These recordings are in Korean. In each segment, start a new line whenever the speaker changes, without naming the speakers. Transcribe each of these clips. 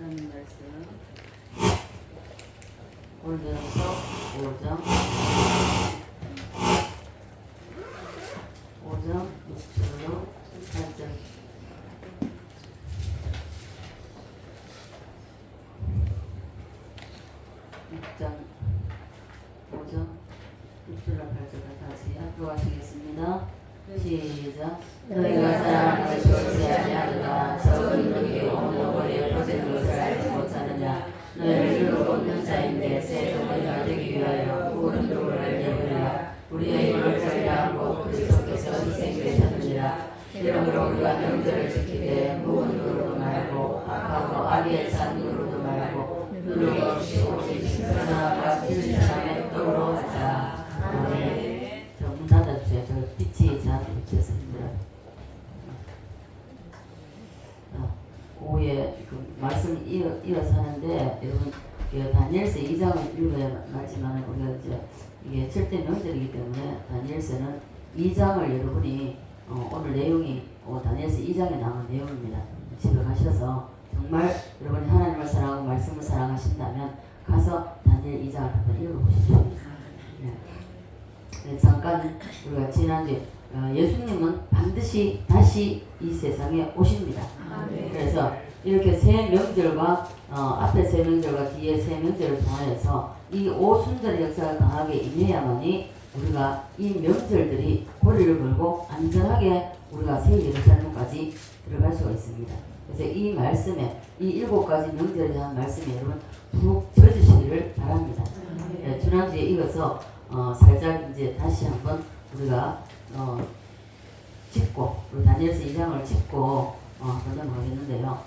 하나님 말씀 골전서 5장 6절로 8절. 장 5장 6절로 8절 다시 합독하시겠습니다. 시작. 너희가 사랑하는 것이 옳지 아니하도다. 적은 놈이 없는 거리에 퍼지는 것을 알지 못하느냐. 너희를 주로 걷는 자인데 새 종이가 되기 위하여 묵은 도를 내보내라. 우리의 힘을 전리한 곧 그리스도께서 희생되셨느니라. 이러므로 우리가 명절을 지키되 묵은 도로도 말고 악하고 악에 찬 도로도 말고 누룩이 없이 오직 신선함과 진실함의 도로 하자. 아멘. 문 닫아주세요. 저 빛이 저한테 비쳐서 힘들어요. 5에 그 말씀 이어서 하는데 여러분 다니엘서 2장을 읽어야 맞지만 우리가 이제 이게 절대 명절이기 때문에 다니엘서는 2장을 여러분이 오늘 내용이 다니엘서 2장에 나온 내용입니다. 집에 가셔서 정말 여러분이 하나님을 사랑하고 말씀을 사랑하신다면 가서 다니엘 2장을 한번 읽어보십시오. 네, 잠깐 우리가 지난주에 예수님은 반드시 다시 이 세상에 오십니다. 그래서 이렇게 세 명절과 앞에 세 명절과 뒤에 세 명절을 통하여서 이 오순절의 역사가 강하게 임해야만이 우리가 이 명절들이 고리를 걸고 안전하게 우리가 새 예루살렘까지 들어갈 수가 있습니다. 그래서 이 말씀에 이 7가지 명절에 대한 말씀에 여러분 푹 젖으시기를 바랍니다. 네, 지난주에 이어서 살짝 이제 다시 한번 우리가 짚고 우리 다니엘서 2장을 짚고 한번 넘어가겠는데요.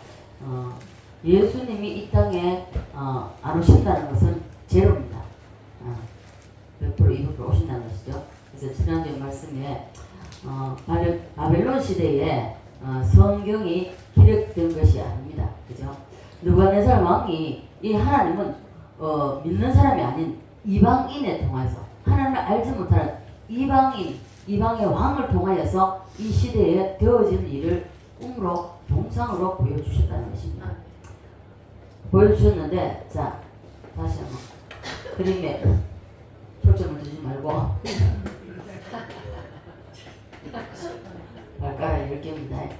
예수님이 이 땅에 안 오신다는 것은 제로입니다. 100% 200% 오신다는 것이죠. 그래서 지난주에 말씀에 바벨론 시대에 성경이 기록된 것이 아닙니다. 그죠? 느부갓네살 왕이 이 하나님은 믿는 사람이 아닌 이방인에 통해서 하나님을 알지 못하는 이방의 왕을 통하여서 이 시대에 되어질 일을 꿈으로 동상으로 보여주셨다는 것입니다. 보여주셨는데 자 다시 한번 그림에 초점을 두지 말고 발가락 10개입니다.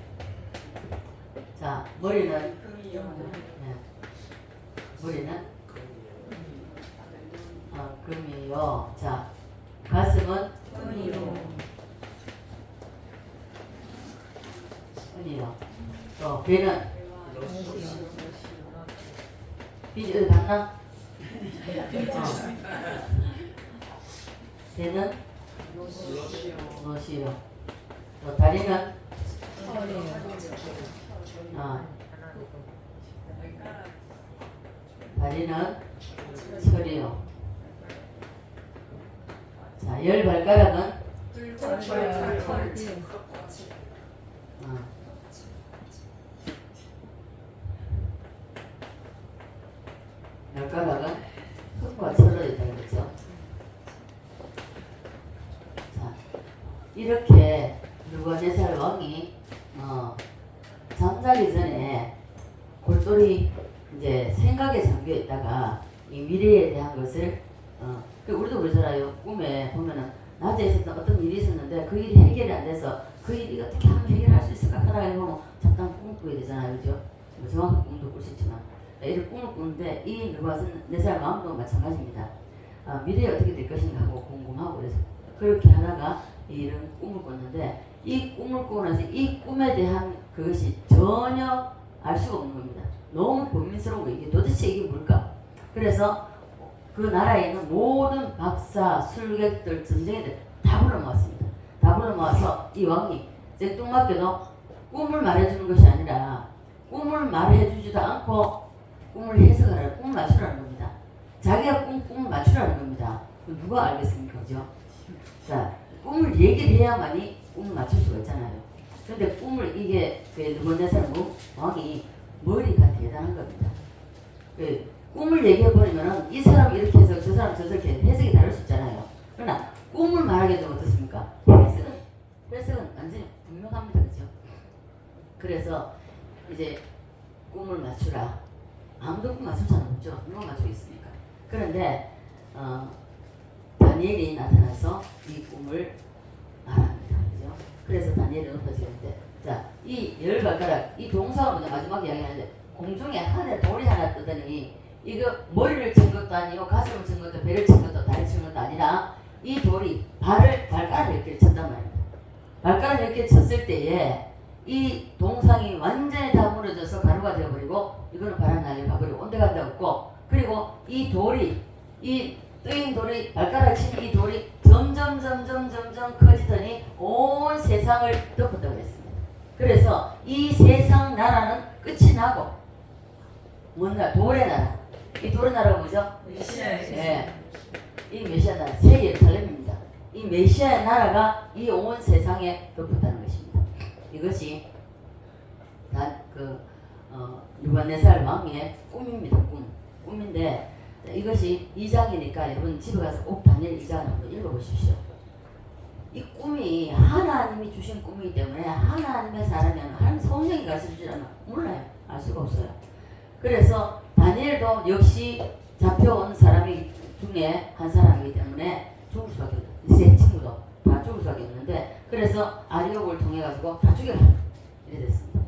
자 머리는 머리는 금이요. 자 가슴은 은이요. 또 배는 빛이 어디 갔나? 배는 노시요. 또 다리는 다리는 철이요. 자, 10발가락은 발가락은 흙과 철로 있다 그랬죠. 자, 이렇게 느부갓네살 왕이 잠자기 전에 골똘히 이제 생각에 잠겨 있다가 이 미래에 대한 것을 우리도 그러잖아요. 꿈에 보면은 낮에 있었던 어떤 일이 있었는데 그 일이 해결이 안 돼서 그 일이 어떻게 하면 해결할 수 있을까 하다가 보면 잠깐 꿈을 꾸게 되잖아요. 그죠? 정확한 꿈도 꿀 수 있지만 이런 꿈을 꾸는데 이 느부갓네살 마음도 마찬가지입니다. 미래에 어떻게 될 것인가 하고 궁금하고 그래서 그렇게 하다가 이런 꿈을 꿨는데 이 꿈을 꾸고 나서 이 꿈에 대한 그것이 전혀 알 수가 없는 겁니다. 너무 고민스러운 거 이게 도대체 이게 뭘까? 그래서 그 나라에 있는 모든 박사, 술객들, 전쟁이들 다 불러 모았습니다. 다 불러 모아서 이 왕이 생뚱맞게도 꿈을 말해주는 것이 아니라 꿈을 말해주지도 않고 꿈을 해석하라는, 꿈을 맞추라는 겁니다. 자기가 꿈을 맞추라는 겁니다. 누가 알겠습니까? 그죠? 자, 꿈을 얘기를 해야만이 꿈을 맞출 수가 있잖아요. 근데 꿈을 이게 느부갓네살 왕이 머리가 대단한 겁니다. 꿈을 얘기해버리면 이 사람 이렇게 해서 저 사람 저렇게 해석이 다를 수 있잖아요. 그러나 꿈을 말하게 되면 어떻습니까? 해석은 완전히 분명합니다. 그렇죠? 그래서 이제 꿈을 맞추라. 아무도 꿈 맞출 사람 없죠. 누가 맞추겠습니까? 그런데 다니엘이 나타나서 이 꿈을 말합니다. 그죠? 그래서 다니엘이 높아지는데, 자, 이 열 발가락, 이 동사로 먼저 마지막에 이야기하는데, 공중에 하늘 돌이 하나 뜨더니, 이거 머리를 친 것도 아니고, 가슴을 친 것도, 배를 친 것도, 다리를 친 것도 아니라, 이 돌이 발가락 10개를 쳤단 말입니다. 발가락 10개 쳤을 때에, 이 동상이 완전히 다 무너져서 가루가 되어버리고, 이거는 바람 날려 가버리고, 온데 간데 없고, 그리고 이 돌이, 이 뜨인 돌이, 발가락 친 이 돌이 점점 커지더니 온 세상을 덮었다고 했습니다. 그래서 이 세상 나라는 끝이 나고, 뭔 나라? 돌의 나라. 이 돌의 나라가 뭐죠?
메시아의
네. 이 메시아 나라, 새 예루살렘입니다. 이 메시아의 나라가 이 온 세상에 덮었다는 것입니다. 이것이 느부갓네살 왕의 꿈입니다. 꿈인데, 이것이 2장이니까 여러분 집에 가서 꼭 다니엘 2장을 한번 읽어보십시오. 이 꿈이 하나님이 주신 꿈이기 때문에 하나님의 사람이면 하나님 성령이 가르쳐주지 않아 몰라요. 알 수가 없어요. 그래서 다니엘도 역시 잡혀온 사람이 중에 한 사람이기 때문에 죽을 수밖에 없어요. 세 친구도 다 죽을 수밖에 없는데, 그래서 아리옥을 통해 가지고 다 죽여라 이래 됐습니다.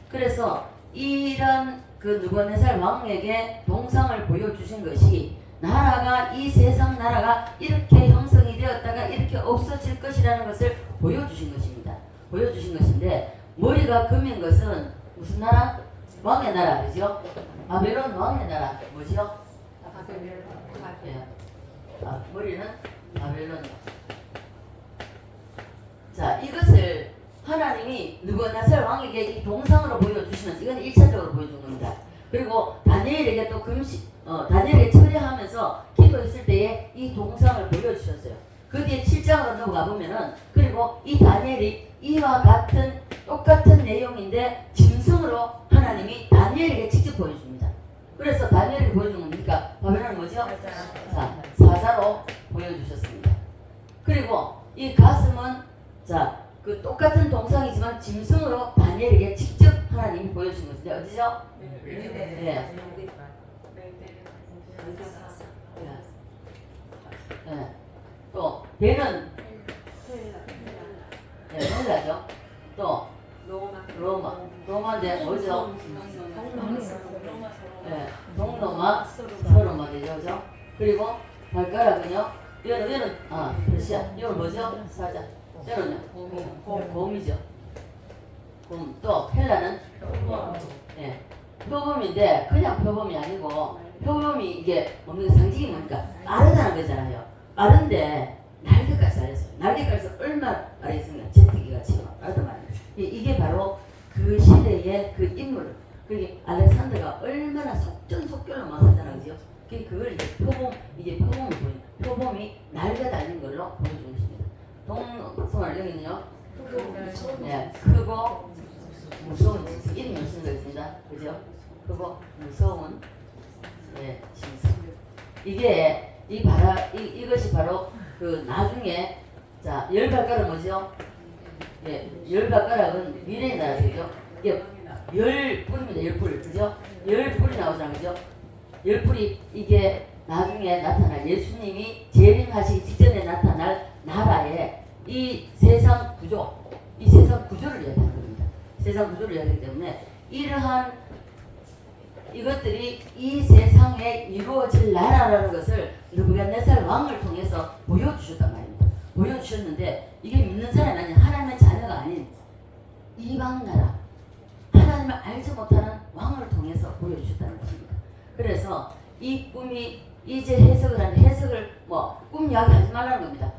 그래서 이런 그 느부갓네살 왕에게 동상을 보여주신 것이, 나라가, 이 세상 나라가 이렇게 형성이 되었다가 이렇게 없어질 것이라는 것을 보여주신 것입니다. 보여주신 것인데, 머리가 금인 것은 무슨 나라? 왕의 나라, 그죠? 바벨론 왕의 나라, 뭐죠? 예. 머리는 바벨론. 자, 이것을 하나님이 느부갓네살 왕에게 이 동상으로 보여주시면서, 이건 1차적으로 보여준 겁니다. 그리고 다니엘에게 또 다니엘에게 처리하면서 기도했을 때에 이 동상을 보여주셨어요. 그 뒤에 7장으로 넘어가 보면은, 그리고 이 다니엘이 이와 같은 똑같은 내용인데 짐승으로 하나님이 다니엘에게 직접 보여줍니다. 그래서 다니엘에게 보여준 겁니까? 바벨론은 뭐죠? 자, 사자로 보여주셨습니다. 그리고 이 가슴은, 자, 그 똑같은 동상이지만 짐승으로 다니엘에게 직접 하나님이 보여주신 것인데, 어디죠? 네. 네. 또 배는 헬라죠. 또 로마인데 뭐죠? 네. 동로마, 서로마 되죠, 그죠? 그리고 발가락은요. 얘는 러시아. 이건 뭐죠? 사자. 얘는요? 곰이죠. 곰. 또 헬라는 네. 표범인데 그냥 표범이 아니고, 표범이 이게 뭡니까? 상징이 뭡니까? 빠르다는 거잖아요. 빠른데 날개까지 달렸어요. 날개까지 얼마나 빠르겠습니까? 제트기 같이 빠르단 말이에요. 이게 바로 그 시대의 그 인물. 그게 알렉산더가 얼마나 속전속결로 막 하잖아요, 그죠? 그걸 이제 표범을 보여요. 표범이 날개 달린 걸로 보여주는 것입니다. 동성을 여기는요. 네, 크고 무서운 짐승. 이름이 무슨 거 있습니다, 그죠? 크고 무서운 짐승. 이것이 바로 그 나중에, 자, 열 발가락 뭐죠? 예, 열 발가락은 미래의 나라죠. 이게 열 뿔입니다. 열 뿔, 그죠? 열 뿔이 나오잖아요, 그죠? 열 뿔이 이게 나중에 나타날, 예수님이 재림하시기 직전에 나타날 나라의 이 세상 구조, 이 세상 구조를 이야기하는 겁니다. 세상 구조를 이야기하기 때문에 이러한 이것들이 이 세상에 이루어질 나라라는 것을 느부갓네살 왕을 통해서 보여주셨단 말입니다. 보여주셨는데, 이게 믿는 사람이 아닌 하나님의 자녀가 아닌 이방 나라, 하나님을 알지 못하는 왕을 통해서 보여주셨다는 것입니다. 그래서 이 꿈이 이제 해석을 하는데, 해석을 꿈 이야기 하지 말라는 겁니다.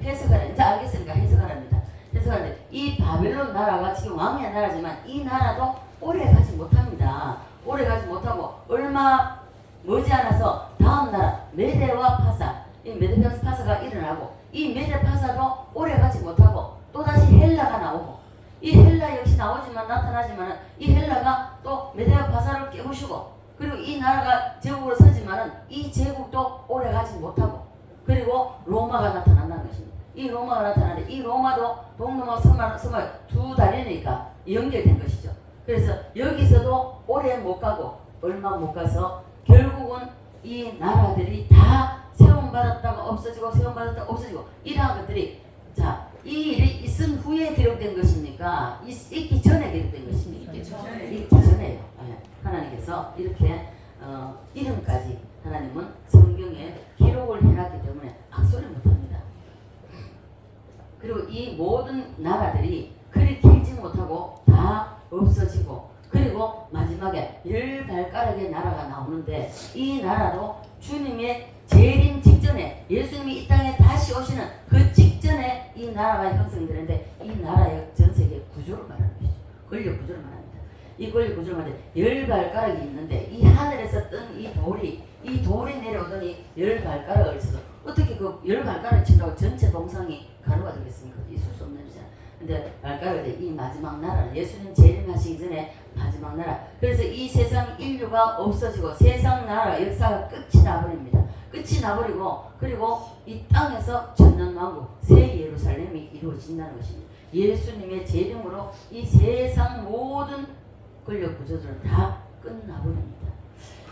해석하라. 이제 알겠으니까 해석하랍니다. 해석하는데, 이 바벨론 나라가 지금 왕의 나라지만 이 나라도 오래 가지 못합니다. 오래 가지 못하고 얼마 머지않아서 다음 나라 메데와 파사, 이 메데 파사가 일어나고, 이 메데 파사도 오래 가지 못하고 또다시 헬라가 나오고, 이 헬라 역시 나타나지만 이 헬라가 또 메데와 파사를 깨부수고, 그리고 이 나라가 제국으로 서지만은 이 제국도 오래 가지 못하고, 그리고 로마가 나타난다는 것입니다. 이 로마가 나타나는데, 이 로마도 동로마 서마 두 다리니까 연결된 것이죠. 그래서 여기서도 오래 못 가고 얼마 못 가서 결국은 이 나라들이 다 세움받았다가 없어지고 세움받았다가 없어지고 이러한 것들이 자, 이 일이 있은 후에 기록된 것입니까? 있기 전에 기록된 것입니까? 있기 전에요. 네. 하나님께서 이렇게 이름까지 하나님은 성경에 기록을 해놨기 때문에 악소리 못합니다. 그리고 이 모든 나라들이 그리 길지 못하고 다 없어지고 그리고 마지막에 10발가락의 나라가 나오는데 이 나라도 주님의 재림 직전에 예수님이 이 땅에 다시 오시는 그 직전에 이 나라가 형성되는데 이 나라의 전세계 구조를 말하는 것이죠. 권력 구조를 말합니다. 이 권력 구조를 말하는데 10발가락이 있는데 이 하늘에서 뜬 이 돌이 내려오더니 10발가락을 쳐서 어떻게 그 10발가락을 친다고 전체 동상이 가루가 되겠습니까? 있을 수 없는 일이잖아요. 근데 발가락이 이 마지막 나라 예수님 재림하시기 전에 마지막 나라 그래서 이 세상 인류가 없어지고 세상 나라 역사가 끝이 나버립니다. 끝이 나버리고 그리고 이 땅에서 천년왕국 새 예루살렘이 이루어진다는 것입니다. 예수님의 재림으로 이 세상 모든 권력 구조들은 다 끝나버립니다.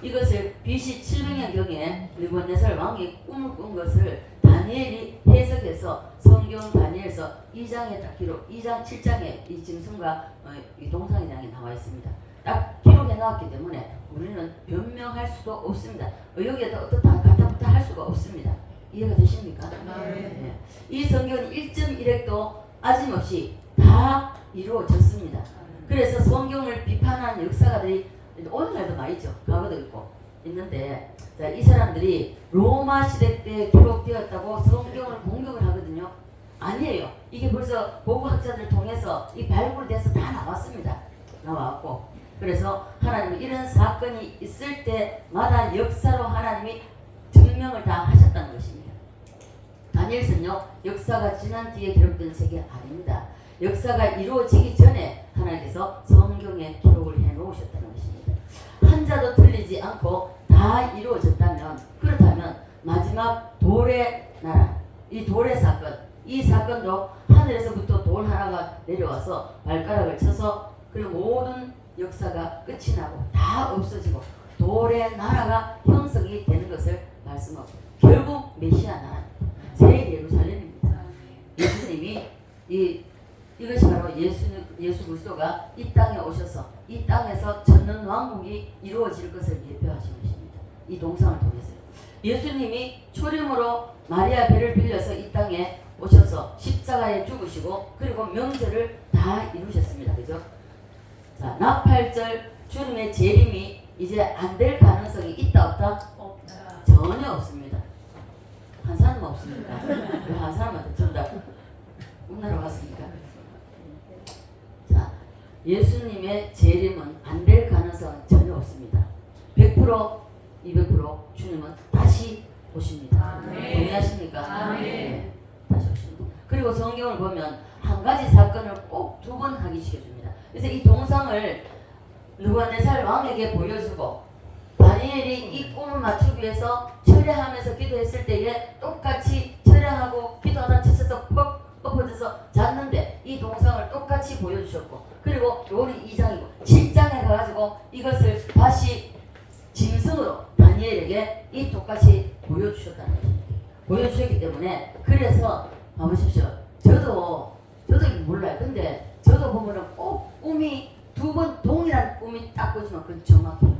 이것을 BC 700년경에 느부갓네살 왕이 꿈을 꾼 것을 다니엘이 해석해서 성경 다니엘서 2장에 딱 기록 2장 7장에 이 짐승과 이 동상이라는 게 나와 있습니다. 딱 기록해 나왔기 때문에 우리는 변명할 수도 없습니다. 여기에다 어떻다 갖다붙다 할 수가 없습니다. 이해가 되십니까? 네. 이 성경은 1.1핵도 아짐없이 다 이루어졌습니다. 그래서 성경을 비판하는 역사가들이 오늘날도 많이 있죠. 과거도 있고 있는데 자, 이 사람들이 로마 시대 때 기록되었다고 성경을 공격을 하거든요. 아니에요. 이게 벌써 고고학자들을 통해서 이 발굴돼서 다 나왔습니다. 나왔고 그래서 하나님은 이런 사건이 있을 때마다 역사로 하나님이 증명을 다 하셨다는 것입니다. 다니엘서는요 역사가 지난 뒤에 기록된 책이 아닙니다. 역사가 이루어지기 전에 하나님께서 성경에 기록을 해놓으셨다는 것입니다. 한자도 틀리지 않고 다 이루어졌다면 그렇다면 마지막 돌의 나라 이 돌의 사건 이 사건도 하늘에서부터 돌 하나가 내려와서 발가락을 쳐서 그리고 모든 역사가 끝이 나고 다 없어지고 돌의 나라가 형성이 되는 것을 말씀하고 결국 메시아 나라 새 예루살렘입니다. 예수님이 이것이 바로 예수 그리스도가 이 땅에 오셔서 이 땅에서 천년 왕국이 이루어질 것을 예표하신 것입니다. 이 동상을 통해서요. 예수님이 초림으로 마리아 배를 빌려서 이 땅에 오셔서 십자가에 죽으시고 그리고 명절을 다 이루셨습니다. 그죠? 자, 나팔절 주님의 재림이 이제 안 될 가능성이 있다 없다? 없다. 전혀 없습니다. 한 사람은 없습니까? 한 사람한테 전부 다 우나라 왔습니까? 자, 예수님의 재림은 안 될 가능성은 전혀 없습니다. 100% 200% 주님은 다시 오십니다. 동의하십니까? 네. 다시 오십니다. 그리고 성경을 보면 한 가지 사건을 꼭 2번 하기 시켜줍니다. 그래서 이 동상을 느부갓네살 왕에게 보여주고 다니엘이 이 꿈을 맞추기 위해서 철야하면서 기도했을 때에 똑같이 철야하고 기도하다 지쳐서 퍽 엎어져서 잤는데 이 동상을 똑같이 보여주셨고 그리고 요리 2장이고 7장에 가가지고 이것을 다시 짐승으로 다니엘에게 이 똑같이 보여주셨다는 것입니다. 보여주셨기 때문에 그래서 봐보십시오. 저도 몰라요. 근데 저도 보면은 꼭 꿈이 2번 동일한 꿈이 딱 보지만 그건 정확해요.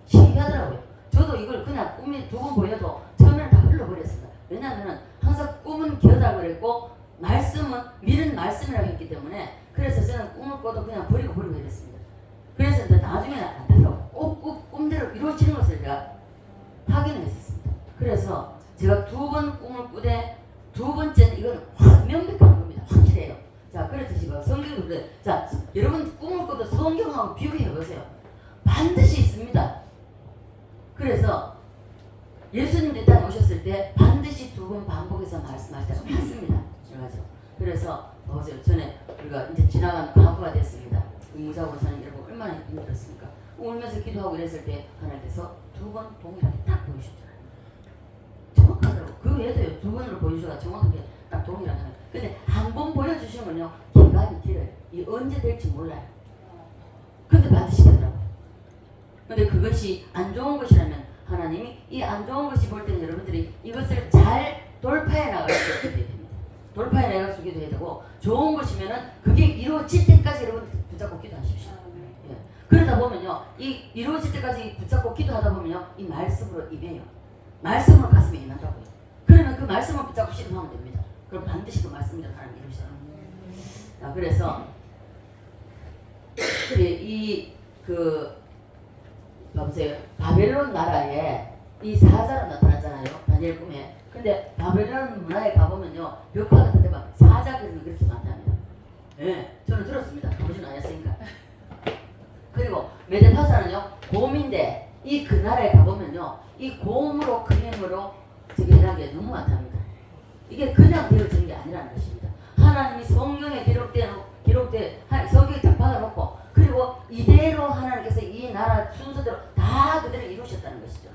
신기하더라고요. 저도 이걸 그냥 꿈이 2번 보여도 처음에는 다 흘러버렸습니다. 왜냐하면 항상 꿈은 겨다 그랬고 말씀은 미른 말씀이라고 했기 때문에 그래서 저는 꿈을 꿔도 그냥 버리고 이랬습니다. 그래서 이제 나중에는 안 되더라고요. 꼭 꿈대로 이루어지는 것을 제가 확인을 했었습니다. 그래서 제가 2번 꿈을 꾸되 2번째는 이건 명백한 겁니다. 확실해요. 자, 그렇듯이 성경도 그래. 자, 여러분 꿈을 꿔도 성경하고 비교해 보세요. 반드시 있습니다. 그래서 예수님 이 땅에 오셨을 때 반드시 2번 반복해서 말씀하시다가 맞습니다. 그래서 보세요. 전에 우리가 이제 지나간 과거가 됐습니다. 무자고 사는 여러분 얼마나 힘들었습니까? 울면서 기도하고 이랬을 때 하나님께서 2번 동일하게 딱 보여주셨잖아요. 정확하더라고요. 그 외에도요 2번으로 보여주셔가 정확하게 딱 동일하게 하는. 근데 한 번 보여주시면요 기간이 길어요. 이 언제 될지 몰라요. 근데 반드시 되더라고요. 근데 그것이 안 좋은 것이라면 하나님이 이 안 좋은 것이 볼 때는 여러분들이 이것을 잘 돌파해 나갈 수 있게 됩니다. 돌파해 나갈 수 있게 돼야 되고, 좋은 것이면은 그게 이루어질 때까지 여러분 붙잡고 기도하십시오. 예. 그러다 보면요, 이 이루어질 때까지 붙잡고 기도하다 보면요, 이 말씀으로 임해요. 말씀으로 가슴에 임한다고요. 그러면 그 말씀을 붙잡고 실행하면 됩니다. 그럼 반드시 그 말씀대로 하나님 이루셔요. 자, 그래서 봐보세요. 바벨론 나라에 이 사자로 나타났잖아요. 다니엘 꿈에. 근데 바벨론 문화에 가보면요, 벽화 같은 데만 사자 그림이 그렇게 많답니다. 예, 저는 들었습니다. 가보진 않았으니까. 그리고 메데파사는요, 곰인데 이 그 나라에 가보면요, 이 곰으로 그림으로 저기 해놓은 게 너무 많답니다. 이게 그냥 되어지는 게 아니라는 것입니다. 하나님이 성경에 성경에 딱 박아놓고, 그리고 이대로 하나님께서 이 나라 순서대로 다 그대로 이루셨다는 것이죠.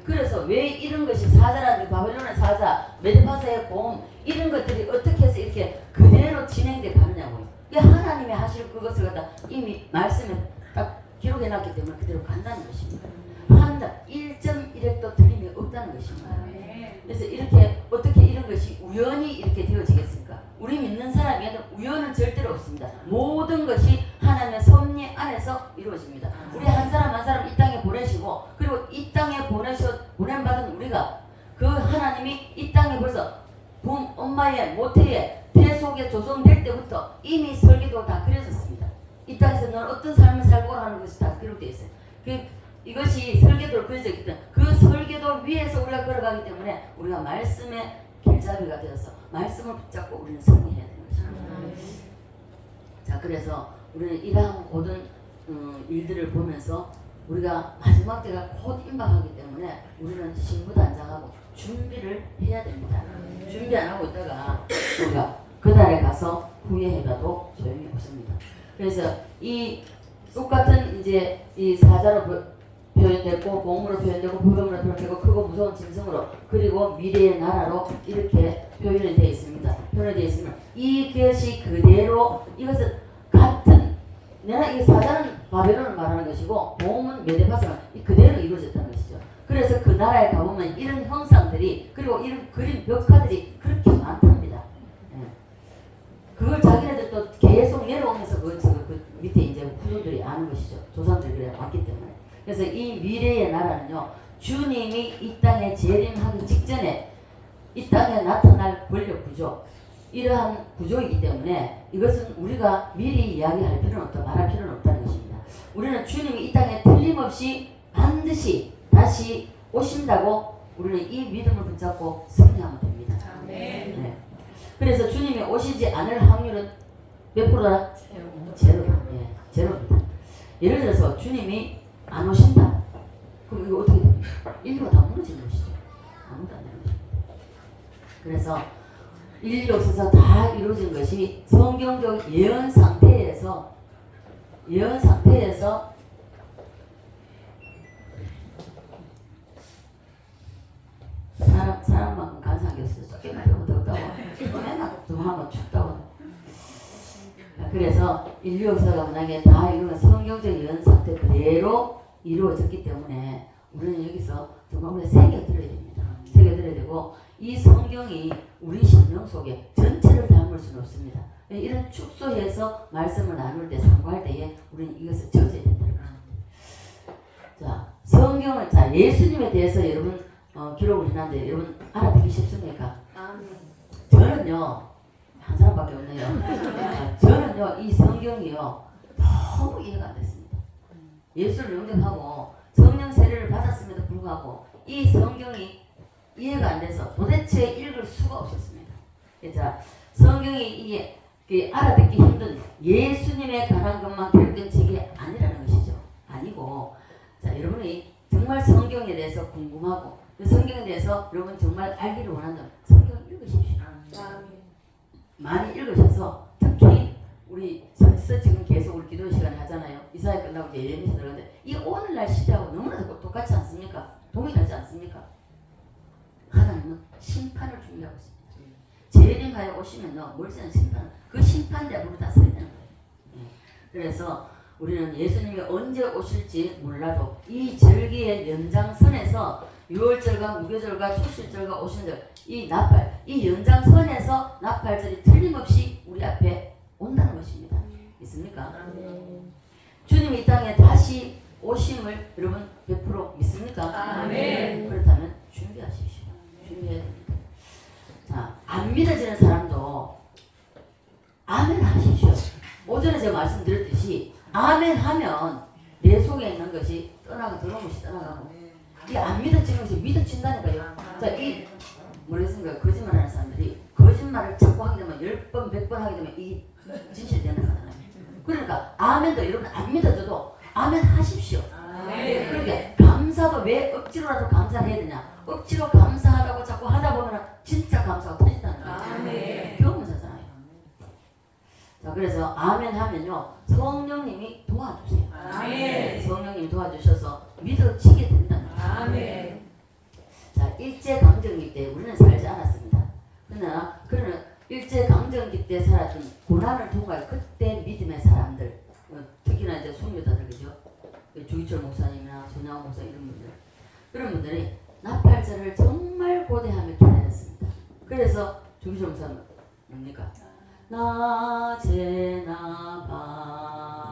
그래서 왜 이런 것이 사자라든지 바벨론의 사자, 메데파사의 곰, 이런 것들이 어떻게 해서 이렇게 그대로 진행돼 가느냐고요. 이게 하나님이 하실 그것을 갖다 이미 말씀에 딱 기록해놨기 때문에 그대로 간다는 것입니다. 한다 1.1핵도 틀림이 없다는 것입니다. 그래서 이렇게 어떻게 이런 것이 우연히 이렇게 되어지겠습니까? 우리 믿는 사람에게는 우연은 절대로 없습니다. 모든 것이 하나님의 섭리 안에서 이루어집니다. 우리 한 사람 한 사람 이 땅에 보내시고, 그리고 이 땅에 보냄받은 우리가 그 하나님이 이 땅에 벌써 엄마의 모태의 태 속에 조성될 때부터 이미 설계도 다 그려졌습니다. 이 땅에서 너는 어떤 삶을 살고 하는 것이 다 기록되어 있어요. 이것이 설계도로 그려져 있기 때문에 그 설계도 위에서 우리가 걸어가기 때문에 우리가 말씀의 길잡이가 되어서 말씀을 붙잡고 우리는 승리해야 되는 것입니다. 자, 그래서 우리는 이러한 모든 일들을 보면서 우리가 마지막 때가 곧 임박하기 때문에 우리는 신부단장하고 준비를 해야 됩니다. 준비 안 하고 있다가 우리가 그날에 가서 후회해봐도 소용이 없습니다. 그래서 이 똑같은 이제 이 사자로 표현되고, 곰으로 표현되고, 부검으로 표현되고, 크고 무서운 짐승으로, 그리고 미래의 나라로 이렇게 표현이 되어 있습니다. 표현이 되어 있으면 이것이 그대로, 이것은 같은, 내가 이 사자는 바벨론을 말하는 것이고 곰은 메데파사는 그대로 이루어졌다는 것이죠. 그래서 그 나라에 가보면 이런 형상들이, 그리고 이런 그림 벽화들이 그렇게 많답니다. 예. 그걸 자기네들도 계속 내려오면서 그 밑에 이제 후손들이 아는 것이죠. 조상들이 그래 왔기 때문에. 그래서 이 미래의 나라는요, 주님이 이 땅에 재림하기 직전에 이 땅에 나타날 권력 구조, 이러한 구조이기 때문에 이것은 우리가 미리 이야기할 필요는 없다, 말할 필요는 없다는 것입니다. 우리는 주님이 이 땅에 틀림없이 반드시 다시 오신다고 우리는 이 믿음을 붙잡고 승리하면 됩니다. 네. 그래서 주님이 오시지 않을 확률은 몇 프로다? 제로다. 예, 제로입니다. 예를 들어서 주님이 안 오신다. 그럼 이거 어떻게 됩니까? 인류가 다 무너지는 것이죠. 아무도 안 되는 것입니다. 그래서 인류 역사에서 다 이루어진 것이 성경적 예언 상태에서 사람만큼 간사한 게 없어요. 조금만 더 덥다고. 맨날 좀 춥다고. 그래서 인류 역사가 만약에 다 이루어진 성경적 예언 상태 그대로 이루어졌기 때문에 우리는 여기서 정말 우리가 새겨들어야 됩니다. 새겨들어야 되고, 이 성경이 우리 심령 속에 전체를 담을 수는 없습니다. 이런 축소해서 말씀을 나눌 때, 상고할 때에 우리는 이것을 젖어야 된다는 겁니다. 자, 성경을, 예수님에 대해서 여러분 기록을 해놨는데 여러분 알아듣기 쉽습니까? 저는요, 한 사람밖에 없네요. 저는요, 이 성경이요, 너무 이해가 안 됐습니다. 예수를 영접하고 성령 세례를 받았음에도 불구하고 이 성경이 이해가 안 돼서 도대체 읽을 수가 없었습니다. 자, 성경이 이게 알아듣기 힘든 예수님에 관한 것만 기록된 책이 아니라는 것이죠. 아니고, 자, 여러분이 정말 성경에 대해서 궁금하고 성경에 대해서 여러분 정말 알기를 원한다면 성경 읽으십시오. 많이 읽으셔서, 특히 우리 지금 계속 우리 기도 시간 하잖아요. 이사야 끝나고 이제 예레미야 들어가는데 이 오늘날 시대하고 너무나도 똑같지 않습니까? 동일하지 않습니까? 하나님은 심판을 준비하고 있습니다. 재림하여 오시면요, 멀지 않은 심판, 그 심판대로 우리 다 서야 되는 거예요. 그래서 우리는 예수님이 언제 오실지 몰라도 이 절기의 연장선에서 유월절과 무교절과 초실절과 오신절 이 나팔, 이 연장선에서 나팔절이 틀림없이 우리 앞에 온다는 것입니다. 있습니까? 주님이 이 땅에 다시 오심을 여러분 100% 믿습니까?
아멘.
그렇다면 준비하십시오. 준비해야 됩니다. 자, 안 믿어지는 사람도 아멘 하십시오. 오전에 제가 말씀드렸듯이 아멘 하면 내 속에 있는 것이 들어온 것이 떠나가고 이 안 믿어지는 것이 믿어진다니까요. 자, 이 모르겠습니까? 거짓말하는 사람들이 거짓말을 자꾸 하게 되면 10번, 100번 하게 되면 이게 진실이 되는 거잖아요. 그러니까 아멘도 여러분 안 믿어져도 아멘 하십시오. 그러니까 감사도 왜 억지로라도 감사를 해야 되냐? 억지로 감사하라고 자꾸 하다 보면 진짜 감사가 터진다는 거예요. 경험하잖아요. 자, 그래서 아멘 하면요 성령님이 도와주세요. 성령님이 도와주셔서 믿어지게 된다는 거예요. 자, 일제강점기 때 우리는 살지 않았습니다. 그러나 일제강점기 때 살았던 고난을 통과해 그때 믿음의 사람들, 특히나 이제 순교자들, 그죠? 주기철 목사님이나 손양호 목사 이런 분들, 그런 분들이 나팔절을 정말 고대하며 기다렸습니다. 그래서 주기철 목사님 뭡니까? 낮에나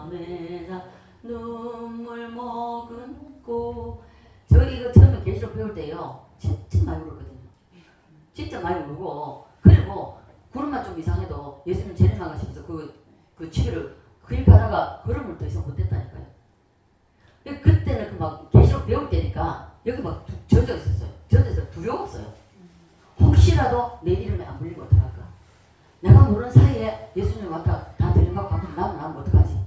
밤에나 눈물 머금고, 저 이거 처음에 계시록 배울 때요 진짜 많이 울었거든요. 진짜 많이 울고, 그리고 구름만 좀 이상해도 예수님 재림하가 싶어서 그 치기를 길 가다가 걸음을 더 이상 못했다니까요. 그때는 그 막 계시록 배울 때니까 여기 막 젖어 있었어요. 젖어서 두려웠어요. 혹시라도 내 이름에 안 불리면 어떡할까? 내가 모르는 사이에 예수님 왔다 다 들림받고 가면 나면 어떡하지?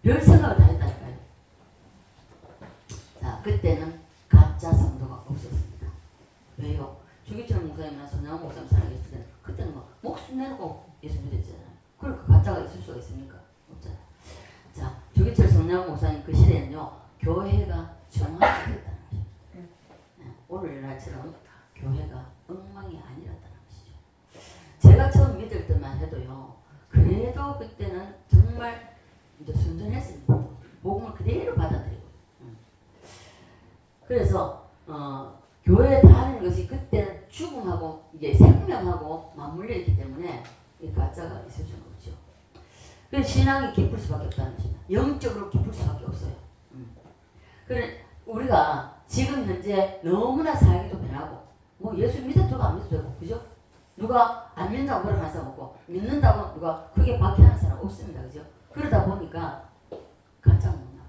별 생각을 다 했다니까요. 자, 그때는 가짜 성도가 없었습니다. 왜요? 주기철 목사님이나 손양호 목사님 살아계실 때는 그때는 막 목숨 내놓고 예수 믿었잖아요. 그럼 그 가짜가 있을 수가 있습니까? 없잖아요. 자, 주기철 손양호 목사님 그 시대에는요 교회가 정확히 됐다는 것이죠. 오늘날처럼 교회가 엉망이 아니었다는 것이죠. 제가 처음 믿을 때만 해도요 그래도 그때는 정말 이제 순전했습니다. 복음을 그대로 받아들이고. 그래서 교회에 다니는 것이 그때는 죽음하고 이게 생명하고 맞물려 있기 때문에 이 가짜가 있을 수는 없죠. 그래서 신앙이 깊을 수밖에 없다는 것입니다. 영적으로 깊을 수밖에 없어요. 그래 우리가 지금 현재 너무나 살기도 편하고 뭐 예수 믿어도 안 믿어도 되고, 그죠? 누가 안 믿는다고 뭐라 하는 사람 없고 믿는다고 누가 크게 박해하는 사람 없습니다, 그죠? 그러다 보니까 깜짝 놀라.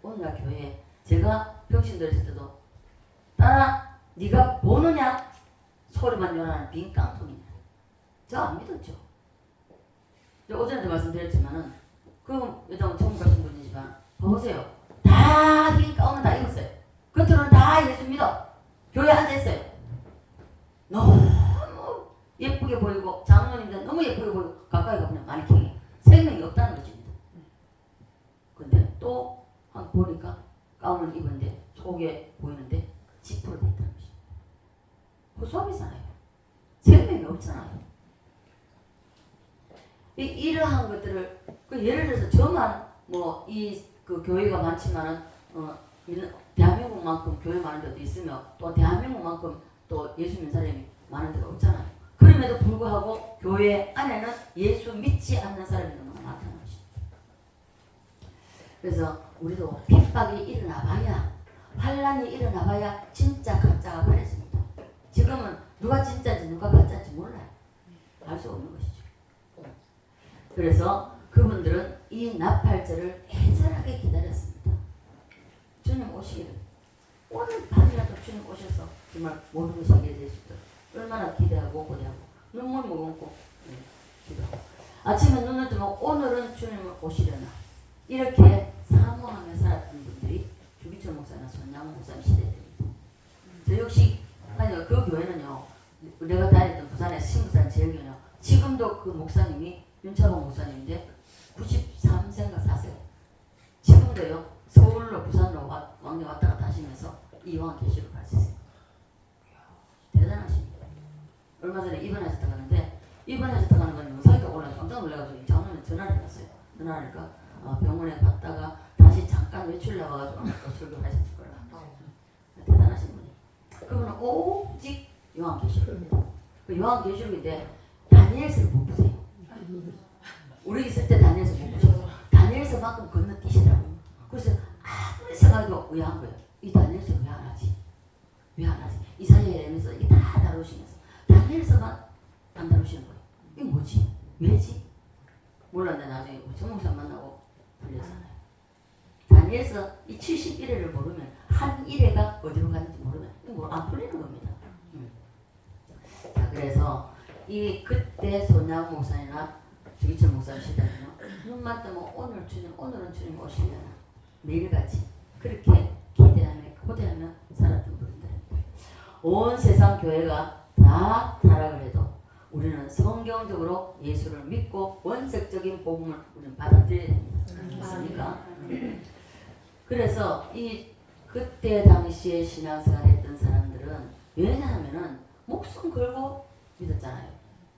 오늘날 교회에 제가 병신 들었을 때도 딸아 네가 보느냐 소리만 요란하는 빈 깡통이냐. 저 안 믿었죠. 오전에도 말씀드렸지만은 그 여당 처음 가신 분이지만 봐보세요. 다 흰 가운을 다 입었어요. 겉으로는 다 예수 믿어. 교회 앉아있어요. 너무 예쁘게 보이고 장로님들 너무 예쁘게 보이고 가까이 가보면 마네킹이 생명이 없다는 것입니다. 근데 또 한 보니까 가운을 입었는데 속에 보이는데 10% 돼 있다는 것입니다. 호수아비잖아요. 생명이 없잖아요. 이러한 것들을 예를 들어서 저만 뭐 그 교회가 많지만은 대한민국만큼 교회 많은 데도 있으며 또 대한민국만큼 또 예수 믿는 사람이 많은 데가 없잖아요. 그럼에도 불구하고 교회 안에는 예수 믿지 않는 사람이 너무 많다는 것입니다. 그래서 우리도 핍박이 일어나봐야, 환란이 일어나봐야 진짜 가짜가 가려집니다. 지금은 누가 진짜인지 누가 가짜인지 몰라요. 알 수 없는 것이죠. 그래서 그분들은 이 나팔절을 애절하게 기다렸습니다. 주님 오시기를. 오늘 밤이라도 주님 오셔서 정말 모든 것이 해결될 수 있도록 얼마나 기대하고 고대하고 눈물 머금고 기도하고 아침에 눈을 뜨면 오늘은 주님을 오시려나 이렇게 사모하며 살았던 분들이 주기철 목사나 손양호 목사님 시대입니다. 저 역시 아니 그 교회는요 내가 다녔던 부산의 신부산 제일교회는 지금도 그 목사님이 윤차봉 목사님인데 93세인가 4세 지금도요 서울로 부산으로 왕래 왔다 갔다 하시면서 이왕 계시록 갈 수 있어요. 대단하십니다. 얼마 전에 입원하셨다고 하는데 입원하셨다고 하는 건 영상이 올라서 깜짝 놀라가지고 장로님 전화를 해봤어요. 전화하니까 병원에 외출 나와가지고 또 설교를 하셨을 거라. 대단하신 분이. 그분은 오직 요한계시록입니다. 그 요한계시록인데 다니엘서를 못 보세요. 우리 있을 때 다니엘서 못 보셔서 다니엘서만큼 건너뛰시더라고요. 그래서 아무리 생각해도 왜 한 거예요? 이 다니엘서 왜 안 하지? 왜 안 하지? 이사야에서 이게 다 다루시면서 다니엘서만 안 다루시는 거예요. 이게 뭐지? 왜지? 몰랐는데 나중에 정목사 만나고 들렸잖아요. 다니엘서 이 71회를 모르면 한 일회가 어디로 가는지 모르면 뭐 안 풀리는 겁니다. 자, 그래서 이 그때 손양 목사님이나 주기철 목사님 시대는요, 눈만 뜨면 오늘은 주님 오시려나 매일같이 그렇게 기대하며 고대하며 살았던 분들입니다. 온 세상 교회가 다 타락을 해도 우리는 성경적으로 예수를 믿고 원색적인 복음을 우리는 받아들여야 됩니다. 맞습니까? 그래서 이 그때 당시에 신앙생활 했던 사람들은 왜냐하면은 목숨 걸고 믿었잖아요.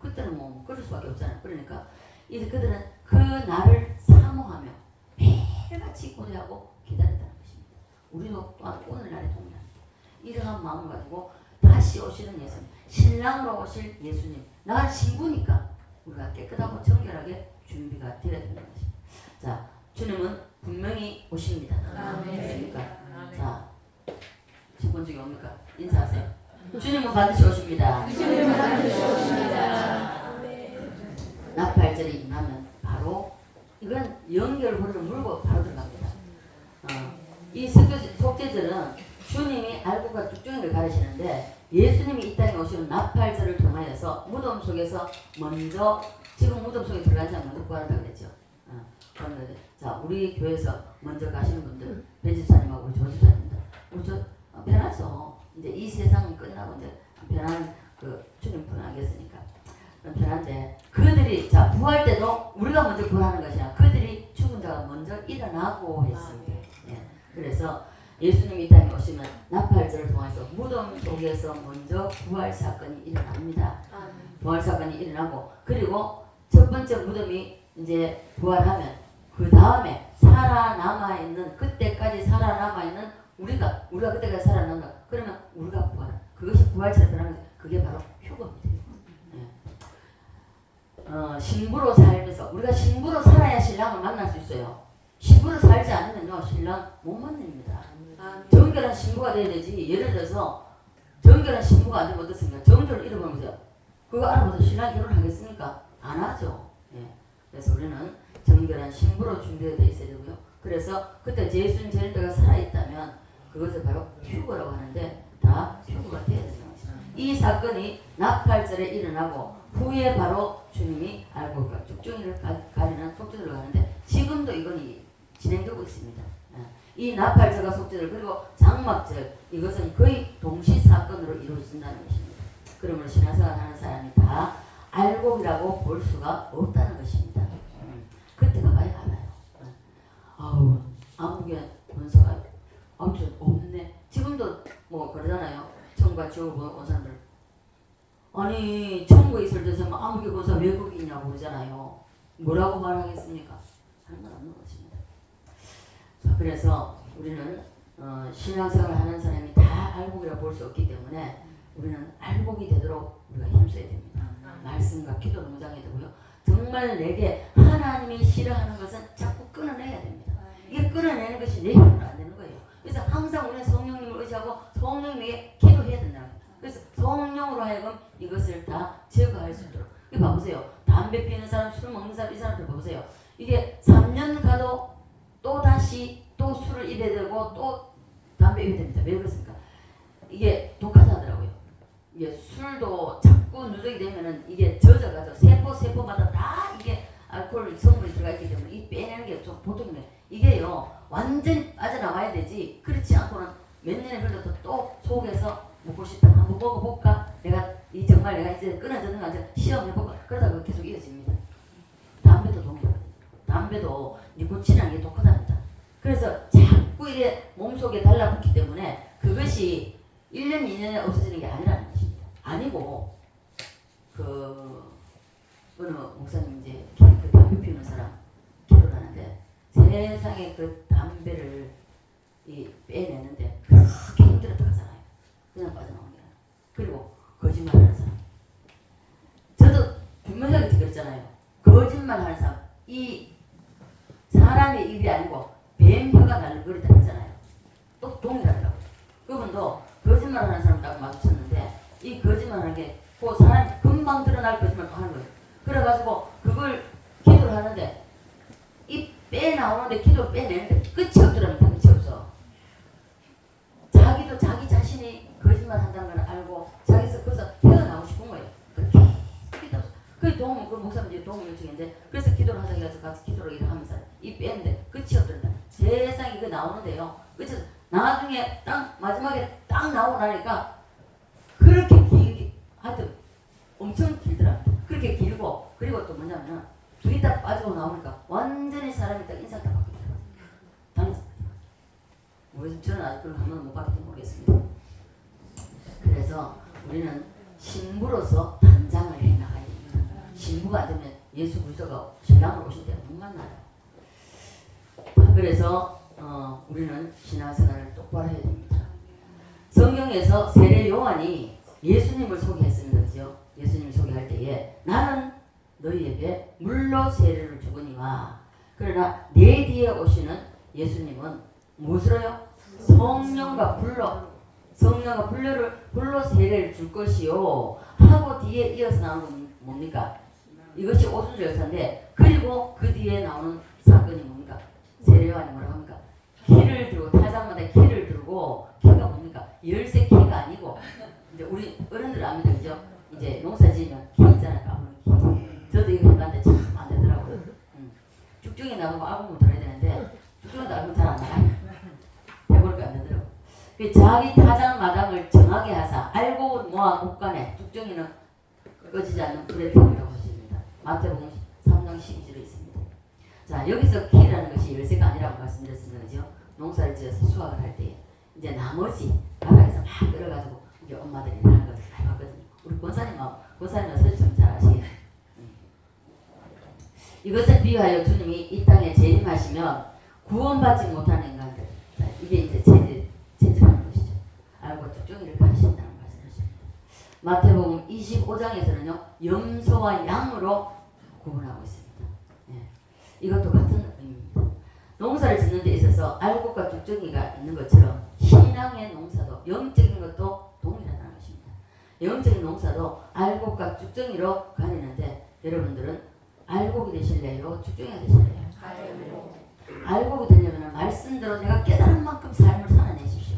그때는 뭐 그럴 수밖에 없잖아요. 그러니까 이제 그들은 그 날을 사모하며 매일같이 고대하고 기다렸다는 것입니다. 우리도 또한 오늘날에 동일합니다. 이러한 마음 가지고 다시 오시는 예수님, 신랑으로 오실 예수님, 나는 신부니까 우리가 깨끗하고 정결하게 준비가 되어야 된다는 것입니다. 자, 주님은 분명히 오십니다. 아멘. 자, 10분 중에 옵니까? 인사하세요. 주님은 반드시 오십니다.
주님은 반드시 오십니다.
나팔절이 임하면 바로 이건 연결고리를 물고 바로 들어갑니다. 이 속죄절은 주님이 알고가 쭉쭉이를 가르치는데 예수님이 이 땅에 오시는 나팔절을 통하여서 무덤 속에서 먼저 지금 무덤 속에 들어간 사람 먼저 구한다 그랬죠. 그런데 자, 우리 교회에서 먼저 가시는 분들 배집사님하고 우리 조집사님들 우리 저 편하죠. 이제 이 세상은 끝나고 이제 편한 그 주님 분하겠으니까 편한데 그들이 자 부활 때도 우리가 먼저 구하는 것이 아니라 그들이 죽은 자가 먼저 일어나고 했습니다. 예. 그래서 예수님이 이 땅에 오시면 나팔절을 통해서 무덤 속에서 먼저 부활 사건이 일어납니다. 부활 사건이 일어나고 그리고 첫 번째 무덤이 이제 부활하면 그 다음에 살아남아 있는 그때까지 살아남아 있는 우리가 그때까지 살아남는 그러면 우리가 부활 그것이 부활처럼 변하는 그게 바로 휴거입니다. 예. 신부로 살면서 우리가 신부로 살아야 신랑을 만날 수 있어요. 신부로 살지 않으면요 신랑 못 만납니다. 정결한 신부가 돼야 되지. 예를 들어서 정결한 신부가 안 되면 어떻습니까? 정조를 잃어버리면서 그거 알아보면서 신랑 결혼하겠습니까? 안 하죠. 예. 그래서 우리는 정결한 신부로 준비되어 있어야 되고요. 그래서 그때 예수님 제일때가 살아있다면 그것을 바로 휴거라고 하는데 다 휴거가 되어야 되는 거죠. 이 사건이 나팔절에 일어나고 후에 바로 주님이 알고 쭉쭉이를 가리는 속죄절로 가는데 지금도 이건 진행되고 있습니다. 이 나팔절과 속죄절 그리고 장막절 이것은 거의 동시 사건으로 이루어진다는 것입니다. 그러므로 신앙생활 하는 사람이 다 알곡이라고 볼 수가 없다는 것입니다. 그때가 많이 알아요. 아우 아무개 본사가 아무튼 없네. 지금도 뭐 그러잖아요. 천국과 지옥을 온 사람들 아니 천국에 있을 때 아무개 본사 왜 거기 있냐고 그러잖아요. 뭐라고 말하겠습니까? 할 말 없는 것입니다. 자, 그래서 우리는 신앙생활을 하는 사람이 다 알곡이라 볼 수 없기 때문에 우리는 알곡이 되도록 우리가 힘써야 됩니다. 말씀과 기도를 무장해야 되고요. 정말 내게 하나님이 싫어하는 것은 자꾸 끊어내야 됩니다. 이게 끊어내는 것이 내 힘으로 안 되는 거예요. 그래서 항상 우리는 성령님을 의지하고 성령님에게 기도해야 된다는 거예요. 그래서 성령으로 하여금 이것을 다 제거할 수 있도록. 이거 봐보세요. 담배 피우는 사람, 술 먹는 사람, 이 사람들 봐보세요. 이게 3년 가도 또 다시 또 술을 입에 들고 또 담배 입에 됩니다. 왜 그렇습니까? 이게 독하다더라고요. 이게 술도 자꾸 누적이 되면은 이게 젖어가지고 세포마다 다 이게 알코올 성분이 들어가 있기 때문에 이 빼내는 게 좀 보통이에요. 이게요 완전히 빠져나와야 되지 그렇지 않고는 몇 년이 흘러도 또 속에서 먹고 싶다 한번 먹어볼까 내가 이제 끊어졌는가 이제 시험해볼까 그러다가 계속 이어집니다. 담배도 동일하거든요. 담배도 니코틴이라는 게 독하답니다. 그래서 자꾸 이게 몸속에 달라붙기 때문에 그것이 1년 2년에 없어지는 게 아니라는 것입니다. 아니고 어느 목사님 이제 그 담배 피우는 사람 결혼하는데 세상에 그 담배 담배를 빼내는데 그렇게 힘들었다 하잖아요. 그냥 빠져나오는 게 아니라. 그리고 거짓말하는 사람. 저도 분명하게 그랬잖아요. 거짓말하는 사람. 이 사람의 입이 아니고 뱀혀가 날거리다 했잖아요. 또 동일하더라고요. 그분도 거짓말하는 사람 딱 마주쳤는데 이 거짓말하는 게 그 사람이 금방 드러날 거짓말 또 하는 거예요. 그래가지고 그걸 기도를 하는데 이 빼나오는데 기도 빼내는데 끝이 없더랍니다. 끝이 없어. 자기도 자기 자신이 거짓말 한다는 걸 알고 자기서 거기서 헤어나오고 싶은 거예요. 그 도움, 그 목사님 도움 요청인데 그래서 기도를 하자고 해서 가서 기도를 일하면서 이 빼는데 끝이 없더랍니다. 세상에 그 나오는데요. 그래서 나중에 딱 마지막에 딱 나오고 나니까 그렇게 길게 하여튼 엄청 길더랍니다. 그렇게 길고 그리고 또 뭐냐면 둘이 다 빠지고 나오니까 완전히 사람이 딱 인상이 다 바뀌더라고요. 달라서 모르겠어요. 저는 아직 그런 한 번도 못 봤는지 모르겠습니다. 그래서 우리는 신부로서 단장을 해나가야 됩니다. 신부가 안 되면 예수 그리스도가 신랑으로 오실 때 못 만나요. 그래서 우리는 신앙생활을 똑바로 해야 됩니다. 성경에서 세례 요한이 예수님을 소개했습니다. 그죠? 예수님을 소개할 때에 나는 너희에게 물로 세례를 주거니와 그러나 내 뒤에 오시는 예수님은 무엇으로요? 성령과 불로 세례를 줄 것이요 하고 뒤에 이어서 나오는 건 뭡니까? 이것이 오순절 역사인데 그리고 그 뒤에 나오는 사건이 뭡니까? 세례 요한이 뭐라고 합니까? 키를 들고 타자마다 키를 들고 키가 뭡니까? 열쇠 키가 아니고 이제 우리 어른들 압니다. 그죠? 이제 농사 지으면 키 있잖아요. 까부는 키. 저도 이거 해봤는데 참 안 되더라고요. 쭉쭉이 나오고 아구물 들어야 되는데 쭉쭉이도 아구물 잘 안 나가요. 해보니까 안 되더라고요. 자기 타장 마당을 정하게 하사 알곡은 모아 곳간에 쭉쭉이는 꺼지지 않는 불의 등이라고 하십니다. 마태복음 3장 12절에 있습니다. 자 여기서 키라는 것이 열쇠가 아니라고 말씀드렸습니다. 그죠? 농사를 지어서 수확을 할 때 이제 나머지 바닥에서 막 끌어가지고 우리 엄마들이 하는 것을 다 봤거든요. 우리 권사님은 설정 잘 아시겠죠? 이것을 비유하여 주님이 이 땅에 재림하시면 구원받지 못하는 인간들 이게 이제 체질하는 것이죠. 알고 쭉쭉이를 가신다는 말씀이십니다. 마태복음 25장에서는요 염소와 양으로 구분하고 있습니다. 예. 이것도 같은 의미입니다. 농사를 짓는 데 있어서 알곡과 쭉쭉이가 있는 것처럼 신앙의 농사도 영적인 것도 동일하다는 것입니다. 영적인 농사도 알곡과 쭉쭉이로 가리는데 여러분들은 알곡이 되실래요? 쭉쭉이가 되실래요? 알곡이 되려면 말씀대로 내가 깨달은 만큼 삶을 살아내십시오.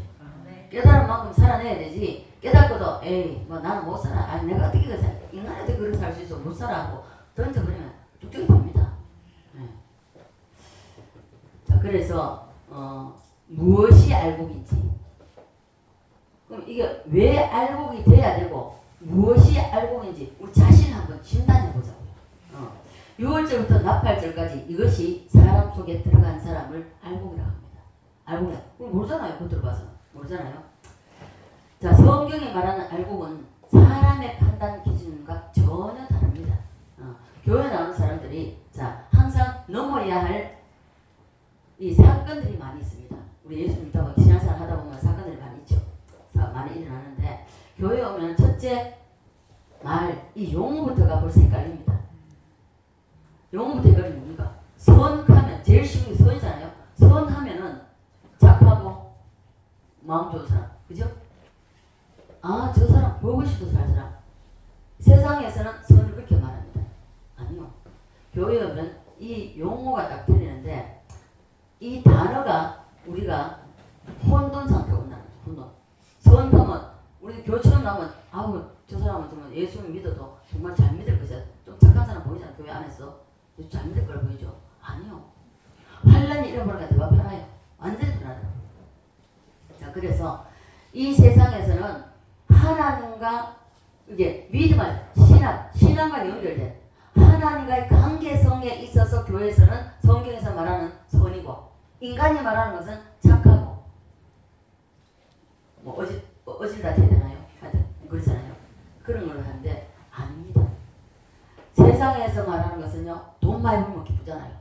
깨달은 만큼 살아내야 되지 깨닫고도 에이 뭐 나는 못 살아 아니 내가 어떻게 인간한테 그렇게 살 수 있어 못 살아 하고 던져버리면 쭉쭉이 됩니다. 네. 자 그래서 무엇이 알곡인지 그럼 이게 왜 알곡이 돼야 되고 무엇이 알곡인지 우리 자신 한번 진단해 보자고요. 6월절부터 나팔절까지 이것이 사람 속에 들어간 사람을 알곡이라고 합니다. 알곡이라. 모르잖아요. 못 들어봐서. 모르잖아요. 자, 성경에 말하는 알곡은 사람의 판단 기준과 전혀 다릅니다. 교회 나오는 사람들이 자 항상 넘어야 할 이 사건들이 많이 있습니다. 우리 예수 믿다가 신앙생활 하다 보면 사건들이 많이 있죠. 많이 일어나는데 교회 오면 첫째 말 이 용어부터가 벌써 헷갈립니다. 용어부터 헷갈리면 뭡니까? 선하면 제일 쉬운 게 선이잖아요. 선하면은 착하고 마음 좋은 사람, 그죠? 아, 저 사람 보고 싶어서 살 사람. 세상에서는 선을 그렇게 말합니다. 아니요. 교회 오면 이 용어가 딱 들리는데 이 단어가 우리가 혼돈 상태가 온다는 거죠. 혼돈. 선하면 우리 교회처럼 나오면 아우 저 사람은 정말 예수를 믿어도 정말 잘 믿을 것이야. 좀 착한 사람 보이잖아. 교회 안에서. 잘 믿을 걸 보이죠? 아니요. 환란이 잃어버리니까 더 편해요. 완전히 편하더라고요. 자, 그래서 이 세상에서는 하나님과 이게 믿음을 신앙과 연결된 하나님과의 관계성에 있어서 교회에서는 성경에서 말하는 선이고 인간이 말하는 것은 착하고 뭐 어질다 해야 되나요? 하여튼 그렇잖아요. 그런 걸 하는데 아닙니다. 세상에서 말하는 것은요 돈 많이 벌면 기쁘잖아요.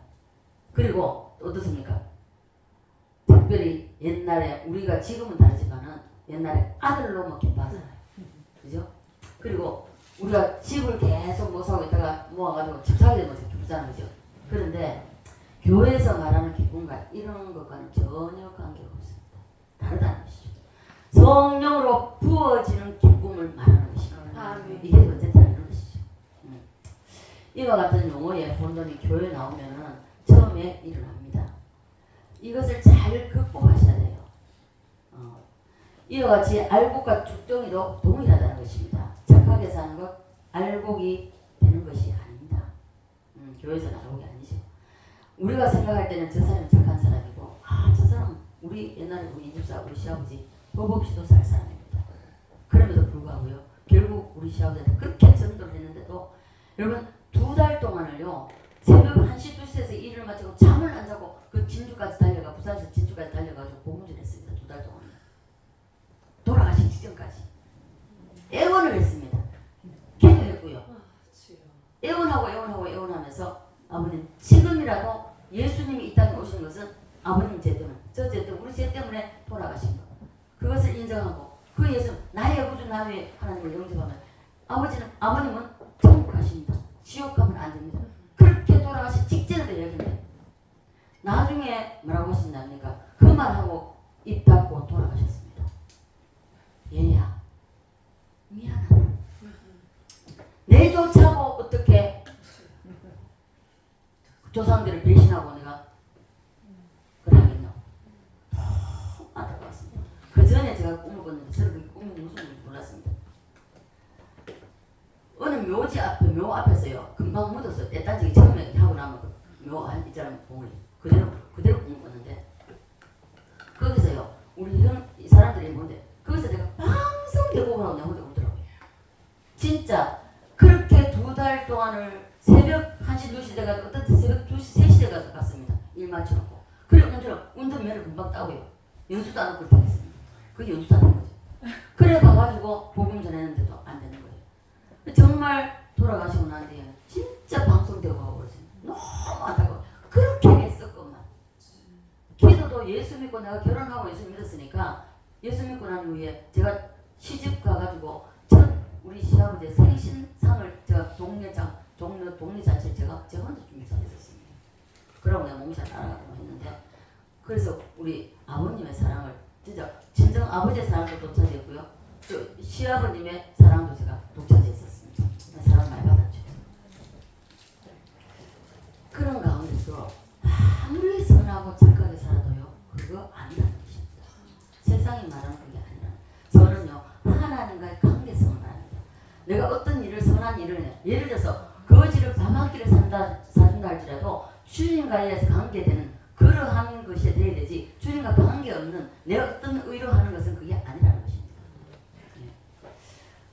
그리고 또 어떻습니까? 특별히 옛날에 우리가 지금은 다르지만은 옛날에 아들로 뭐 기뻐하잖아요. 그죠? 그리고 우리가 집을 계속 못 사고 있다가 모아가지고 집 사게 되면 기쁘잖아요. 그죠? 그런데 교회에서 말하는 기쁨과 이런 것과는 전혀 관계가 없습니다. 다르다는 것이죠. 성령으로 부어지는 기쁨을 말하는 것입니다. 이게 문제다는 것이죠. 이와 같은 용어의 혼돈이 교회에 나오면은 처음에 일어납니다. 이것을 잘 극복하셔야 돼요. 이와 같이 알곡과 죽정이도 동일하다는 것입니다. 착하게 사는 것, 알곡이 되는 것이 아닙니다. 교회에서는 알곡이 아니죠. 우리가 생각할 때는 저 사람이 착한 사람이고, 저 사람 우리 옛날에 우리 이집사 우리 시아버지 법 없이도 살 사람입니다. 그럼에도 불구하고요, 결국 우리 시아버지한테 그렇게 전도를 했는데도 여러분 2달 동안을요, 새벽 1시 2시에서 일을 마치고 잠을 안 자고 그 진주까지 달려가, 부산에서 진주까지 달려가지고 복음을 했습니다. 2달 동안 돌아가시기 직전까지 애원을 했습니다. 기도했고요. 애원하면서 아버님, 지금이라도 예수님이 이 땅에 오신 것은 아버님 죄 때문에, 저 죄 때문에, 우리 죄 때문에 돌아가신 것, 그것을 인정하고 그 예수, 나의 구주 나의 하나님을 영접하면 아버님은 천국 가십니다. 지옥 가면 안 됩니다. 그렇게 돌아가시 직전에도 얘기했는데 나중에 뭐라고 하신답니까? 그 말하고 입 닫고 돌아가셨습니다. 얘야, 미안하다. 내조차고 어떻게 조상들을 배신하고 내가 그러겠노? 너무 안타까웠습니다. 그 전에 제가 꿈을 꿨는데 저는 그 꿈이 무슨 꿈인지 몰랐습니다. 어느 묘지 앞에, 묘 앞에서요, 금방 묻었어요. 떼딴지기 처음에 하고 나면 그 묘 있잖아요, 봉을 그대로 꿈을 꿨는데, 거기서요, 우리 이 사람들이 뭔데, 거기서 내가 방송 대보고 나오고 내 혼자 울더라고요. 진짜 그렇게 2달 동안을 새벽 1시 2시 돼가지고 어떤 때 새벽 2시 3시 돼가지고 갔습니다. 일 마쳐놓고. 그래 운전면허 금방 따고요. 연수도 안 하고 그렇게 했습니다. 그게 연수도 안 하는 거죠. 그래 가가지고 복음 전했는데도 안 되는 거예요. 정말 돌아가시고 난 뒤에 진짜 방송되고 가고 그랬어요. 너무 안타까워. 그렇게 했었구만. 기도도 예수 믿고 내가 결혼하고 예수 믿었으니까, 예수 믿고 난 후에 제가 시집 가가지고 우리 시아버지의 생신상을 제가 동네자체 제가 혼자 준비해서 했었습니다. 그러고 내가 몸살 따라가고 했는데, 그래서 우리 아버님의 사랑을 진짜 진정 아버지의 사랑도 독차지했고요, 또 시아버님의 사랑도 제가 독차지했었습니다. 사랑 많이 받았죠. 그런 가운데서 아무리 선하고 착하게 살아도요, 그거 아니라는 것입니다. 세상이 말하는 그게 아니라, 선은요 하나님과의 관계성을 말합니다. 내가 어떤 일을, 선한 일을 해, 예를 들어서 거지를 밤 한 끼를 사준다 할지라도 주님과의 관계되는 그러한 것이 되어야 되지, 주님과 관계없는 내가 어떤 의로 하는 것은 그게 아니라는 것입니다.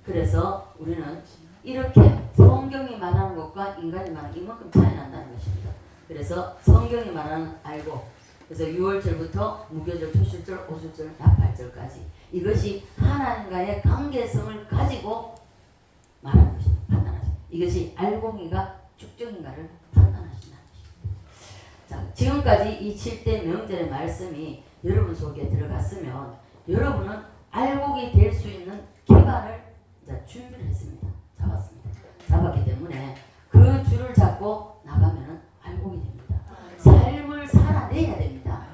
그래서 우리는 이렇게 성경이 말하는 것과 인간이 말하는 이만큼 차이 난다는 것입니다. 그래서 성경이 말하는 알고, 그래서 6월절부터 무교절, 초실절, 오술절, 나팔절까지 이것이 하나님과의 관계성을 가지고 말하는 것입니다. 판단하십니다. 이것이 알공이가 죽정인가를 판단하신다는 것입니다. 자, 지금까지 이 7대 명절의 말씀이 여러분 속에 들어갔으면 여러분은 알곡이 될 수 있는 기반을 이제 준비를 했습니다. 잡았기 때문에 그 줄을 잡고 나가면은 알곡이 됩니다. 삶을 살아내야 됩니다.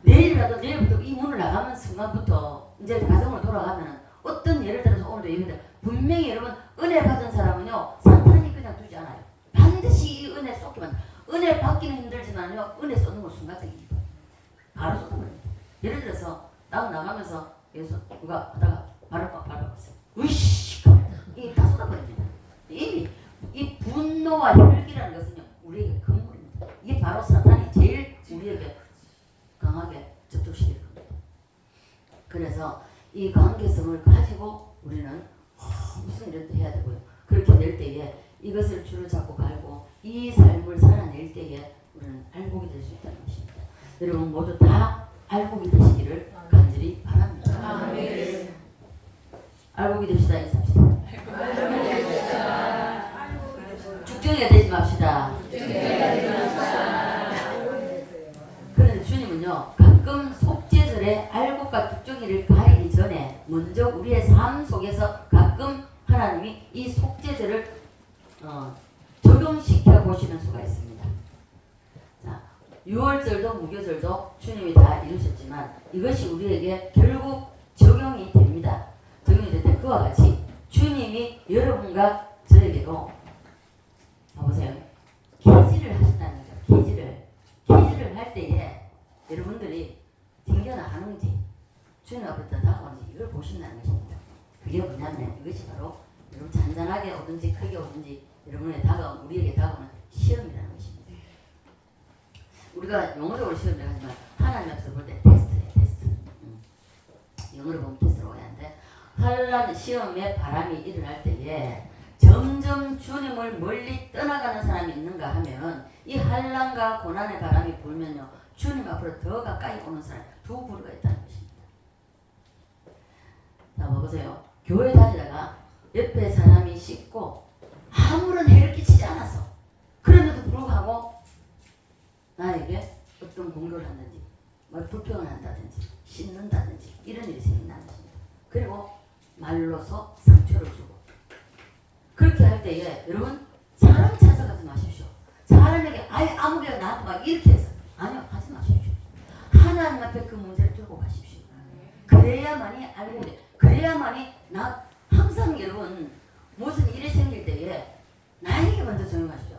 내일이라도 내일부터 이 문을 나가는 순간부터 이제 가정으로 돌아가면은 어떤, 예를 들어서 오늘도 얘기했는데, 분명히 여러분 은혜 받은 사람은요 사탄이 그냥 두지 않아요. 반드시 이 은혜 쏟기만. 은혜 받기는 힘들지만요, 은혜 쏟는 건 순간적입니다. 바로 쏟아버립니다. 예를 들어서 나 나가면서 여기서 누가 하다가 발을 꽉 밟아봤어요. 으이씨, 이게 다 쏟아버립니다. 이미 이 분노와 혈기라는 것은요 우리에게 건물입니다. 이게 바로 사탄이 제일 우리에게 강하게 접촉시킬 겁니다. 그래서 이 관계성을 가지고 우리는 무슨 일을 해야 되고요. 그렇게 될 때에 이것을 줄을 잡고 갈고 이 삶을 살아낼 때에 우리는 알곡이 될 수 있다는 것입니다. 여러분 모두 다 알곡이 되시기를 간절히 바랍니다.
아멘.
알곡이 됩시다. 인사합시다. 죽정이가 되지 맙시다. 그런데 주님은요 가끔 가끔 속죄절에 알곡과 죽정이를 가리기 전에 먼저 우리의 삶 속에서 가끔 하나님이 이 속죄절을 적용시켜 보시는 수가 있습니다. 자, 6월절도 무교절도 주님이 다 이루셨지만 이것이 우리에게 결국 적용이 됩니다. 적용이 될 때 그와 같이 주님이 여러분과 저에게도 보세요. 계지를 하신다는 거예요. 계지를 할 때에 여러분들이 튕겨나가는지 주님 앞에 다가오는지 이걸 보신다는 것입니다. 그게 뭐냐면 이것이 바로 여러분 잔잔하게 오든지 크게 오든지 여러분의 우리에게 다가오는 시험이라는 것입니다. 우리가 영어로 시험을 하지만 하나님 앞에서 볼 때 테스트예요. 테스트. 영어로 보면 테스트라고 해야 하는데 환난 시험에 바람이 일어날 때에 점점 주님을 멀리 떠나가는 사람이 있는가 하면 이 환난과 고난의 바람이 불면요 주님 앞으로 더 가까이 오는 사람이 두 부류가 있다는 것입니다. 자, 보세요. 교회 다니다가 옆에 사람이 씻고 아무런 해를 끼치지 않았어. 그럼에도 불구하고 나에게 어떤 공격을 한다든지 불평을 한다든지 씻는다든지 이런 일이 생긴다는 것입니다. 그리고 말로서 상처를 주고 그렇게 할 때에 여러분 사람 찾아가지 마십시오. 사람에게 아무개가 나한테 막 이렇게 해서 아니요 하지 마십시오. 하나님 앞에 그 문제를 들고 가십시오. 그래야만이 알고 돼. 그래야만이 항상 여러분 무슨 일이 생길 때에 나에게 먼저 적용하십시오.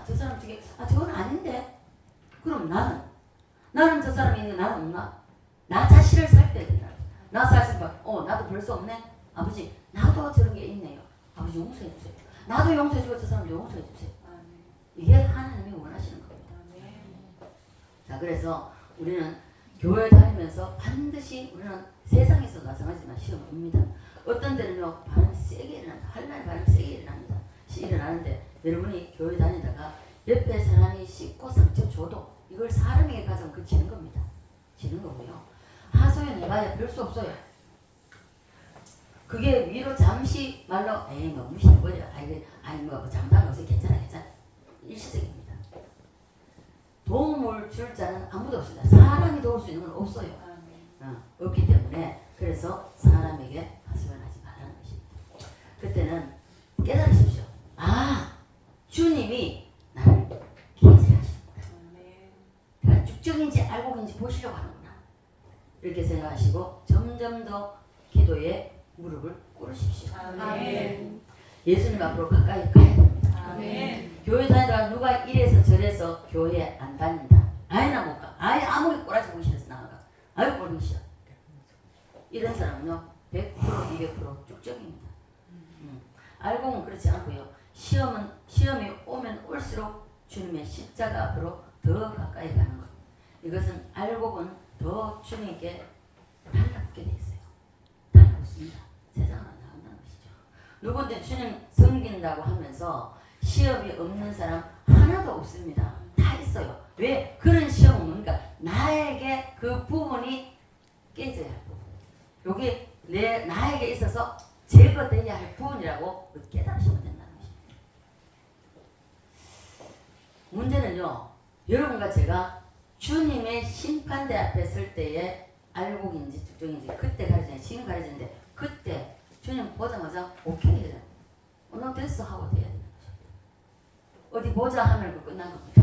저 사람 중에 저건 아닌데 그럼 나는 저 사람이 있는데 나는 없나? 나 자신을 살 때 된다. 나 자신 나도 별 수 없네. 아버지 나도 저런 게 있네요. 아버지 용서해 주세요. 나도 용서해 주고 저 사람도 용서해 주세요. 이게 하나님이 원하시는 겁니다. 자, 그래서 우리는 교회 다니면서 반드시 우리는 세상에서 마찬가지지만 시험을 옵니다. 어떤 때는요 바람이 세게 일어난다. 한날 바람이 세게 일어나는데 여러분이 교회 다니다가 옆에 사람이 씻고 상처 줘도 이걸 사람에게 가져면 그 지는 겁니다. 지는 거고요. 하소연 해봐야 별 수 없어요. 그게 위로 잠시 말로 뭐 무시해버려. 뭐 장담 없어. 괜찮아. 일시적입니다. 도움을 줄 자는 아무도 없습니다. 사람이 도울 수 있는 건 없어요. 없기 때문에 그래서 사람에게 하소연하지 말라는 것입니다. 그때는 깨달으십시오. 주님이 나를 계제하시는구나. 내가 죽적인지 알곡인지 보시려고 하는구나. 이렇게 생각하시고 점점 더 기도에 무릎을 꿇으십시오.
아멘.
예수님 앞으로 가까이 가야 됩니다.
아멘.
교회 다니다가 누가 이래서 저래서 교회 안 다닌다. 나 못 가. 아무리 꼬라지 보기 싫어서 나가. 꼴보기 싫어. 이런 사람은요 100% 200% 쭉적입니다. 알고는 그렇지 않고요. 시험이 오면 올수록 주님의 십자가 앞으로 더 가까이 가는 것. 이것은 알고는 더 주님께 달라붙게 돼 있어요. 달라붙습니다. 세상은 안 나간다는 것이죠. 누구든 주님 섬긴다고 하면서 시험이 없는 사람 하나도 없습니다. 다 있어요. 왜? 그런 시험은 뭡니까? 나에게 그 부분이 깨져야 할 부분. 여기 나에게 있어서 제거돼야 할 부분이라고 깨달으시면 된다는 것입니다. 문제는요. 여러분과 제가 주님의 심판대 앞에 설 때에 알곡인지 죽종인지 그때 가르치는 지금 가르치는데 그때 주님 보자마자 오케이 해요. 너 됐어 하고 돼야 되는 거죠. 어디 보자 하면 그 끝난 겁니다.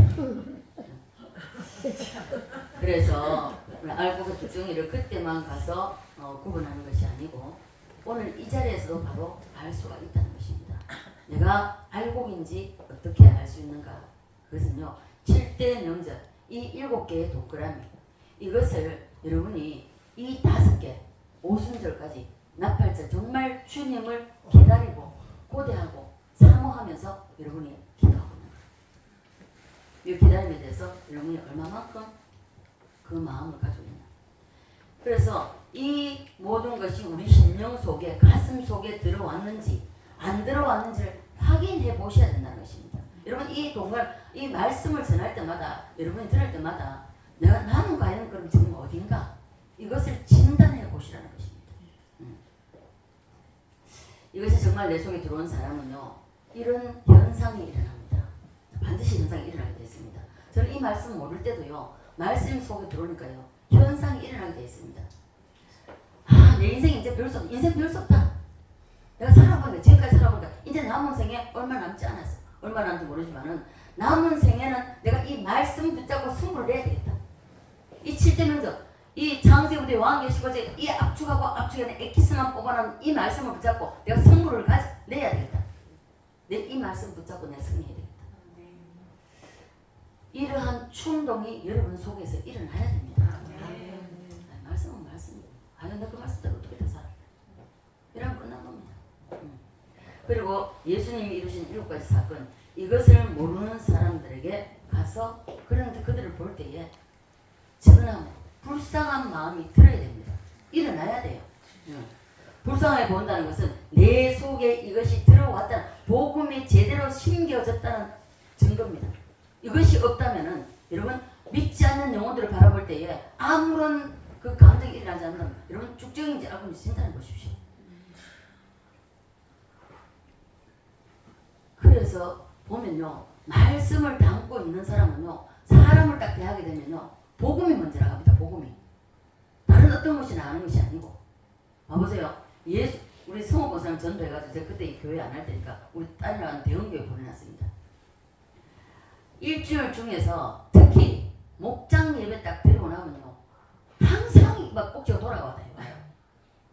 그래서 알곡과 죽종이를 그때만 가서 구분하는 것이 아니고 오늘 이 자리에서도 바로 알 수가 있다는 것입니다. 내가 알곡인지 어떻게 알 수 있는가? 그것은요 7대 명절 이 7개의 동그라미 이것을 여러분이 이 5개 오순절까지 나팔절 정말 주님을 기다리고 고대하고 사모하면서 여러분이 기도하고 있는 거예요. 이 기다림에 대해서 여러분이 얼마만큼 그 마음을 가지고 있나. 그래서 이 모든 것이 우리 심령 속에 가슴 속에 들어왔는지 안 들어왔는지를 확인해 보셔야 된다는 것입니다. 여러분 이 말씀을 전할 때마다 여러분이 들을 때마다 나는 과연 그럼 지금 어딘가 이것을 진단해 보시라는 것입니다. 이것이 정말 내 속에 들어온 사람은요 이런 현상이 일어납니다. 반드시 현상이 일어나게 됐습니다. 저는 이 말씀 모를 때도요 말씀 속에 들어오니까요. 현상이 일어나게 되어 있습니다. 아, 내 인생이 이제 별수 없다. 인생 별수 없다. 내가 살아보니까 지금까지 살아보니까 이제 남은 생에 얼마 남지 않았어. 얼마 남지 모르지만은 남은 생에는 내가 이 말씀 붙잡고 승부를 내야 되겠다. 이 7대 명절, 이 장세우대 왕계시고제 이 압축하고 압축에 엑기스만 뽑아놓은 이 말씀을 붙잡고 내가 승부를 내야 되겠다. 내 이 말씀 붙잡고 내가 승리해야 되겠다. 이러한 충동이 여러분 속에서 일어나야 됩니다. 말씀은 말씀이에요. 아니 나 그 말씀대로 어떻게 다 살아? 이러면 끝난 겁니다. 그리고 예수님이 이루신 7가지 사건, 이것을 모르는 사람들에게 가서 그들을 볼 때에 천함, 불쌍한 마음이 들어야 됩니다. 일어나야 돼요. 불쌍하게 본다는 것은 내 속에 이것이 들어왔다는, 복음이 제대로 심겨졌다는 증거입니다. 이것이 없다면은 여러분 믿지 않는 영혼들을 바라볼 때에 아무런 그 감정이 일어나지 않는, 여러분 죽정인지 알고 진단해 보십시오. 그래서 보면요, 말씀을 담고 있는 사람은요, 사람을 딱 대하게 되면요, 복음이 먼저 나갑니다. 복음이 다른 어떤 것이 나가는 것이 아니고. 봐보세요. 우리 성호보사님 전도해가지고 제가 그때 교회 안 할 때니까 우리 딸이랑 대형교회 보내놨습니다. 일주일 중에서 특히 목장 예배 딱 데리고 나면요, 항상 막 꼭지가 돌아와요.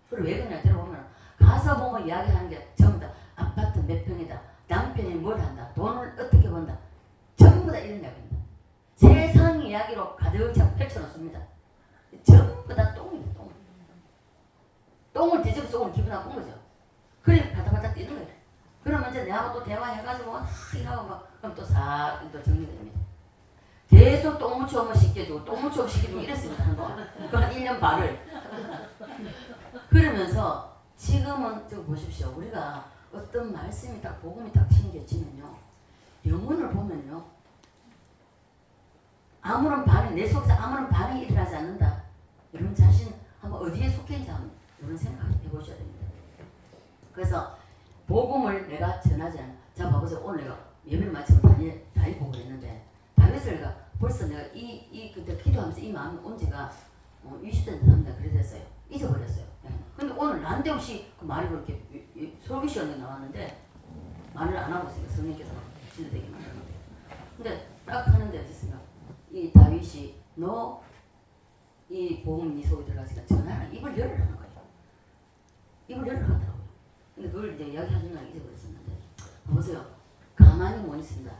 그리고 왜 그러냐 들어보면 가서 보면 이야기하는 게 전부 다 아파트 몇 평이다, 남편이 뭘 한다, 돈을 어떻게 번다, 전부 다 이런 이야기입니다. 세상 이야기로 가득 차고 펼쳐놓습니다. 전부 다 똥입니다. 똥을 뒤집어 쏘고 기분 나쁜 거죠. 그래 바닥바닥 뛰는 거예요. 그러면 이제 내하고 또 대화해가지고 이하고 막 그럼 또 싹 또 정리됩니다. 계속 똥 묻혀오면 씻겨주고 똥 묻혀오면 씻겨주고 이랬습니다. 한동안. 그건 1년 반을. 그러면서 지금은 저 보십시오. 우리가 어떤 말씀이 딱 복음이 딱 심겨지면요, 영혼을 보면요, 아무런 반응, 내 속에서 아무런 반응이 일어나지 않는다. 여러분 자신 한번 어디에 속해 있는지 한번 이런 생각해 보셔야 됩니다. 그래서 복음을 내가 전하지 않아. 자 봐보세요. 오늘 내가 예배를 마치고 다이 보고 그랬는데, 다윗을 내가 벌써 내가 그때 기도하면서 이 마음이 온 지가 20대 됩니다. 그래 됐어요. 잊어버렸어요. 근데 오늘 난데없이 그 말이 그렇게 설교 시간에 나왔는데 말을 안 하고 있으니까 성령께서 지도되게 만드는 거예요. 근데 딱 하는데 어쨌습니까? 이 다윗이 너 이 복음 네 속에 들어가니까 전하라. 입을 열으라는 거예요. 입을 열으라 하더라고요. 근데 그걸 이제 이야기하는 날 잊어버렸었는데, 보세요. 가만히 못 있습니다.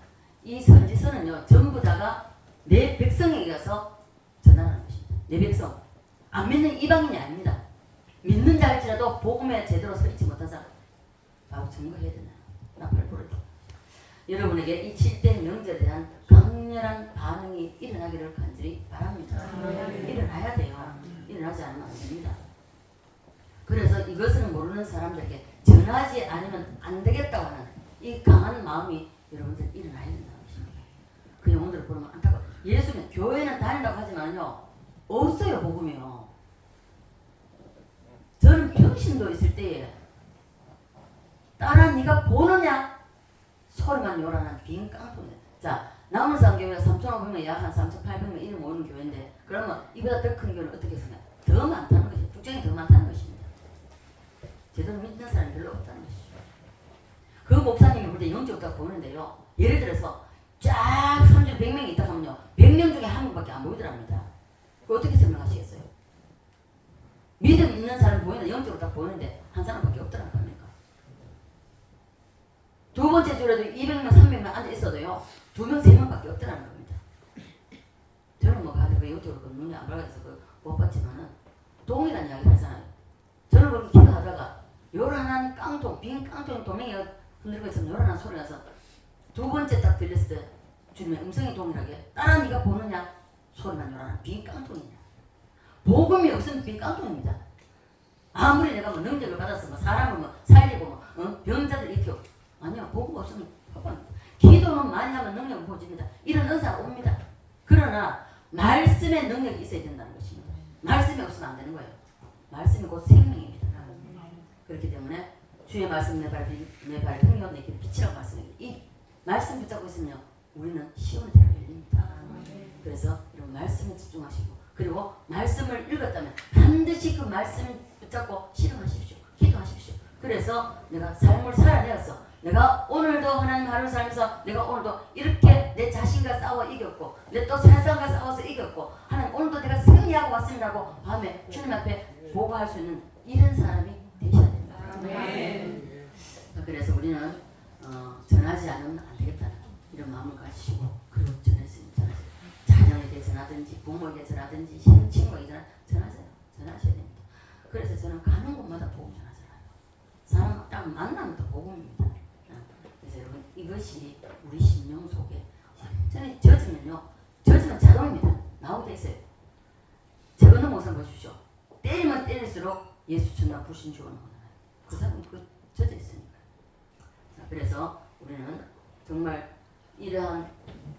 이 선지서는요, 전부 다가 내 백성에게 가서 전하라는 것입니다. 내 백성. 안 믿는 이방인이 아닙니다. 믿는 자일지라도 복음에 제대로 서 있지 못한 사람 바로 증거해야 되나요? 나 발부를. 여러분에게 이 7대 명절에 대한 강렬한 반응이 일어나기를 간절히 바랍니다. 일어나야 돼요. 일어나지 않으면 안 됩니다. 그래서 이것을 모르는 사람들에게 전하지 않으면 안 되겠다고 하는 이 강한 마음이 여러분들 일어나야 된다는 것입니다. 그 영혼들을 보면 안타까워. 예수는 교회는 다닌다고 하지만요, 없어요. 복음이요. 저는 평신도 있을 때에 딸아 네가 보느냐 소리만 요란한 빈 깡통이다. 자, 남울산교회가 3,500명, 약 한 3,800명 이름 모이는 교회인데, 그러면 이보다 더 큰 교회는 어떻게 생각해요? 더 많다는 것이죠. 국정이 더 많다는 것입니다. 제대로 믿는 사람이 별로 없다는 것이죠. 그 목사님이 볼 때 영적으로 보는데요, 예를 들어서 쫙 선주 100명이 있다 하면요, 100명 중에 한 명밖에 안 보이더랍니다. 그거 어떻게 설명하시겠어요? 믿음 있는 사람 보이는데 영적으로 딱 보이는데 한 사람밖에 없더란 겁니까? 두 번째 주라도 200명, 300명 앉아 있어도요, 2명, 3명밖에 없더라는 겁니다. 저는 뭐 가도 그 영적으로 그 눈이 안 밝아서 못 봤지만은 동이라는 이야기를 하잖아요. 저는 그렇게 기도하다가 요란한 깡통, 빈 깡통이 도명이가 흔들고 있으면 요란한 소리가 나서 두 번째 딱 들렸을 때 주님의 음성이 동일하게 따라 네가 보느냐 소리만 요란한 빈 깡통이냐. 복음이 없으면 빈 깡통입니다. 아무리 내가 뭐 능력을 받아서 뭐 사람을 뭐 살리고 뭐 병자들 익히고, 아니요, 복음 없으면 헛방입니다. 기도는 많이 하면 능력은 보집니다. 이런 은사가 옵니다. 그러나 말씀의 능력이 있어야 된다는 것입니다. 말씀이 없으면 안 되는 거예요. 말씀이 곧 생명입니다. 그렇기 때문에 주의 말씀 내 발에 흥미없는 길 빛이라고 말씀해요. 이 말씀 붙잡고 있으면 우리는 시온의 대로 열립니다. 그래서 이런 말씀에 집중하시고, 그리고 말씀을 읽었다면 반드시 그 말씀을 붙잡고 실행하십시오. 기도하십시오. 그래서 내가 삶을 살아내었어. 내가 오늘도 하나님 하루 살면서 내가 오늘도 이렇게 내 자신과 싸워 이겼고, 내 또 세상과 싸워서 이겼고, 하나님 오늘도 내가 승리하고 왔습니다라고 밤에 주님 앞에 보고할 수 있는 이런 사람이 되셔야 됩니다.
아멘.
그래서 우리는 전하지 않으면 안 되겠다는 이런 마음을 가지시고, 그리고 전했으면 전하세요. 자녀에게 전하든지 부모에게 전하든지 친구에게 전하세요. 전하셔야 됩니다. 그래서 저는 가는 곳마다 복음 전하잖아요. 사람 딱 만나면 또 복음입니다. 그래서 여러분, 이것이 우리 심령 속에 완전히 젖으면 자동입니다. 나오게 돼 있어요. 저거는 모습 보십시오. 때리면 때릴수록 예수 천나 불신 주어는 거잖아요. 그 사람은 그 젖어 있으니까. 자, 그래서 우리는 정말 이러한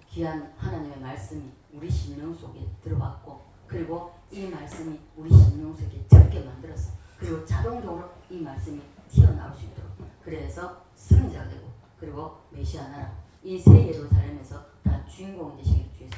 귀한 하나님의 말씀이 우리 심령 속에 들어왔고, 그리고 이 말씀이 우리 심령 속에 적게 만들어서, 그리고 자동적으로 이 말씀이 튀어나올 수 있도록, 그래서 승자가 되고, 그리고 메시아 나라 이 세 예루살렘에서 다 주인공이 되시길 주에서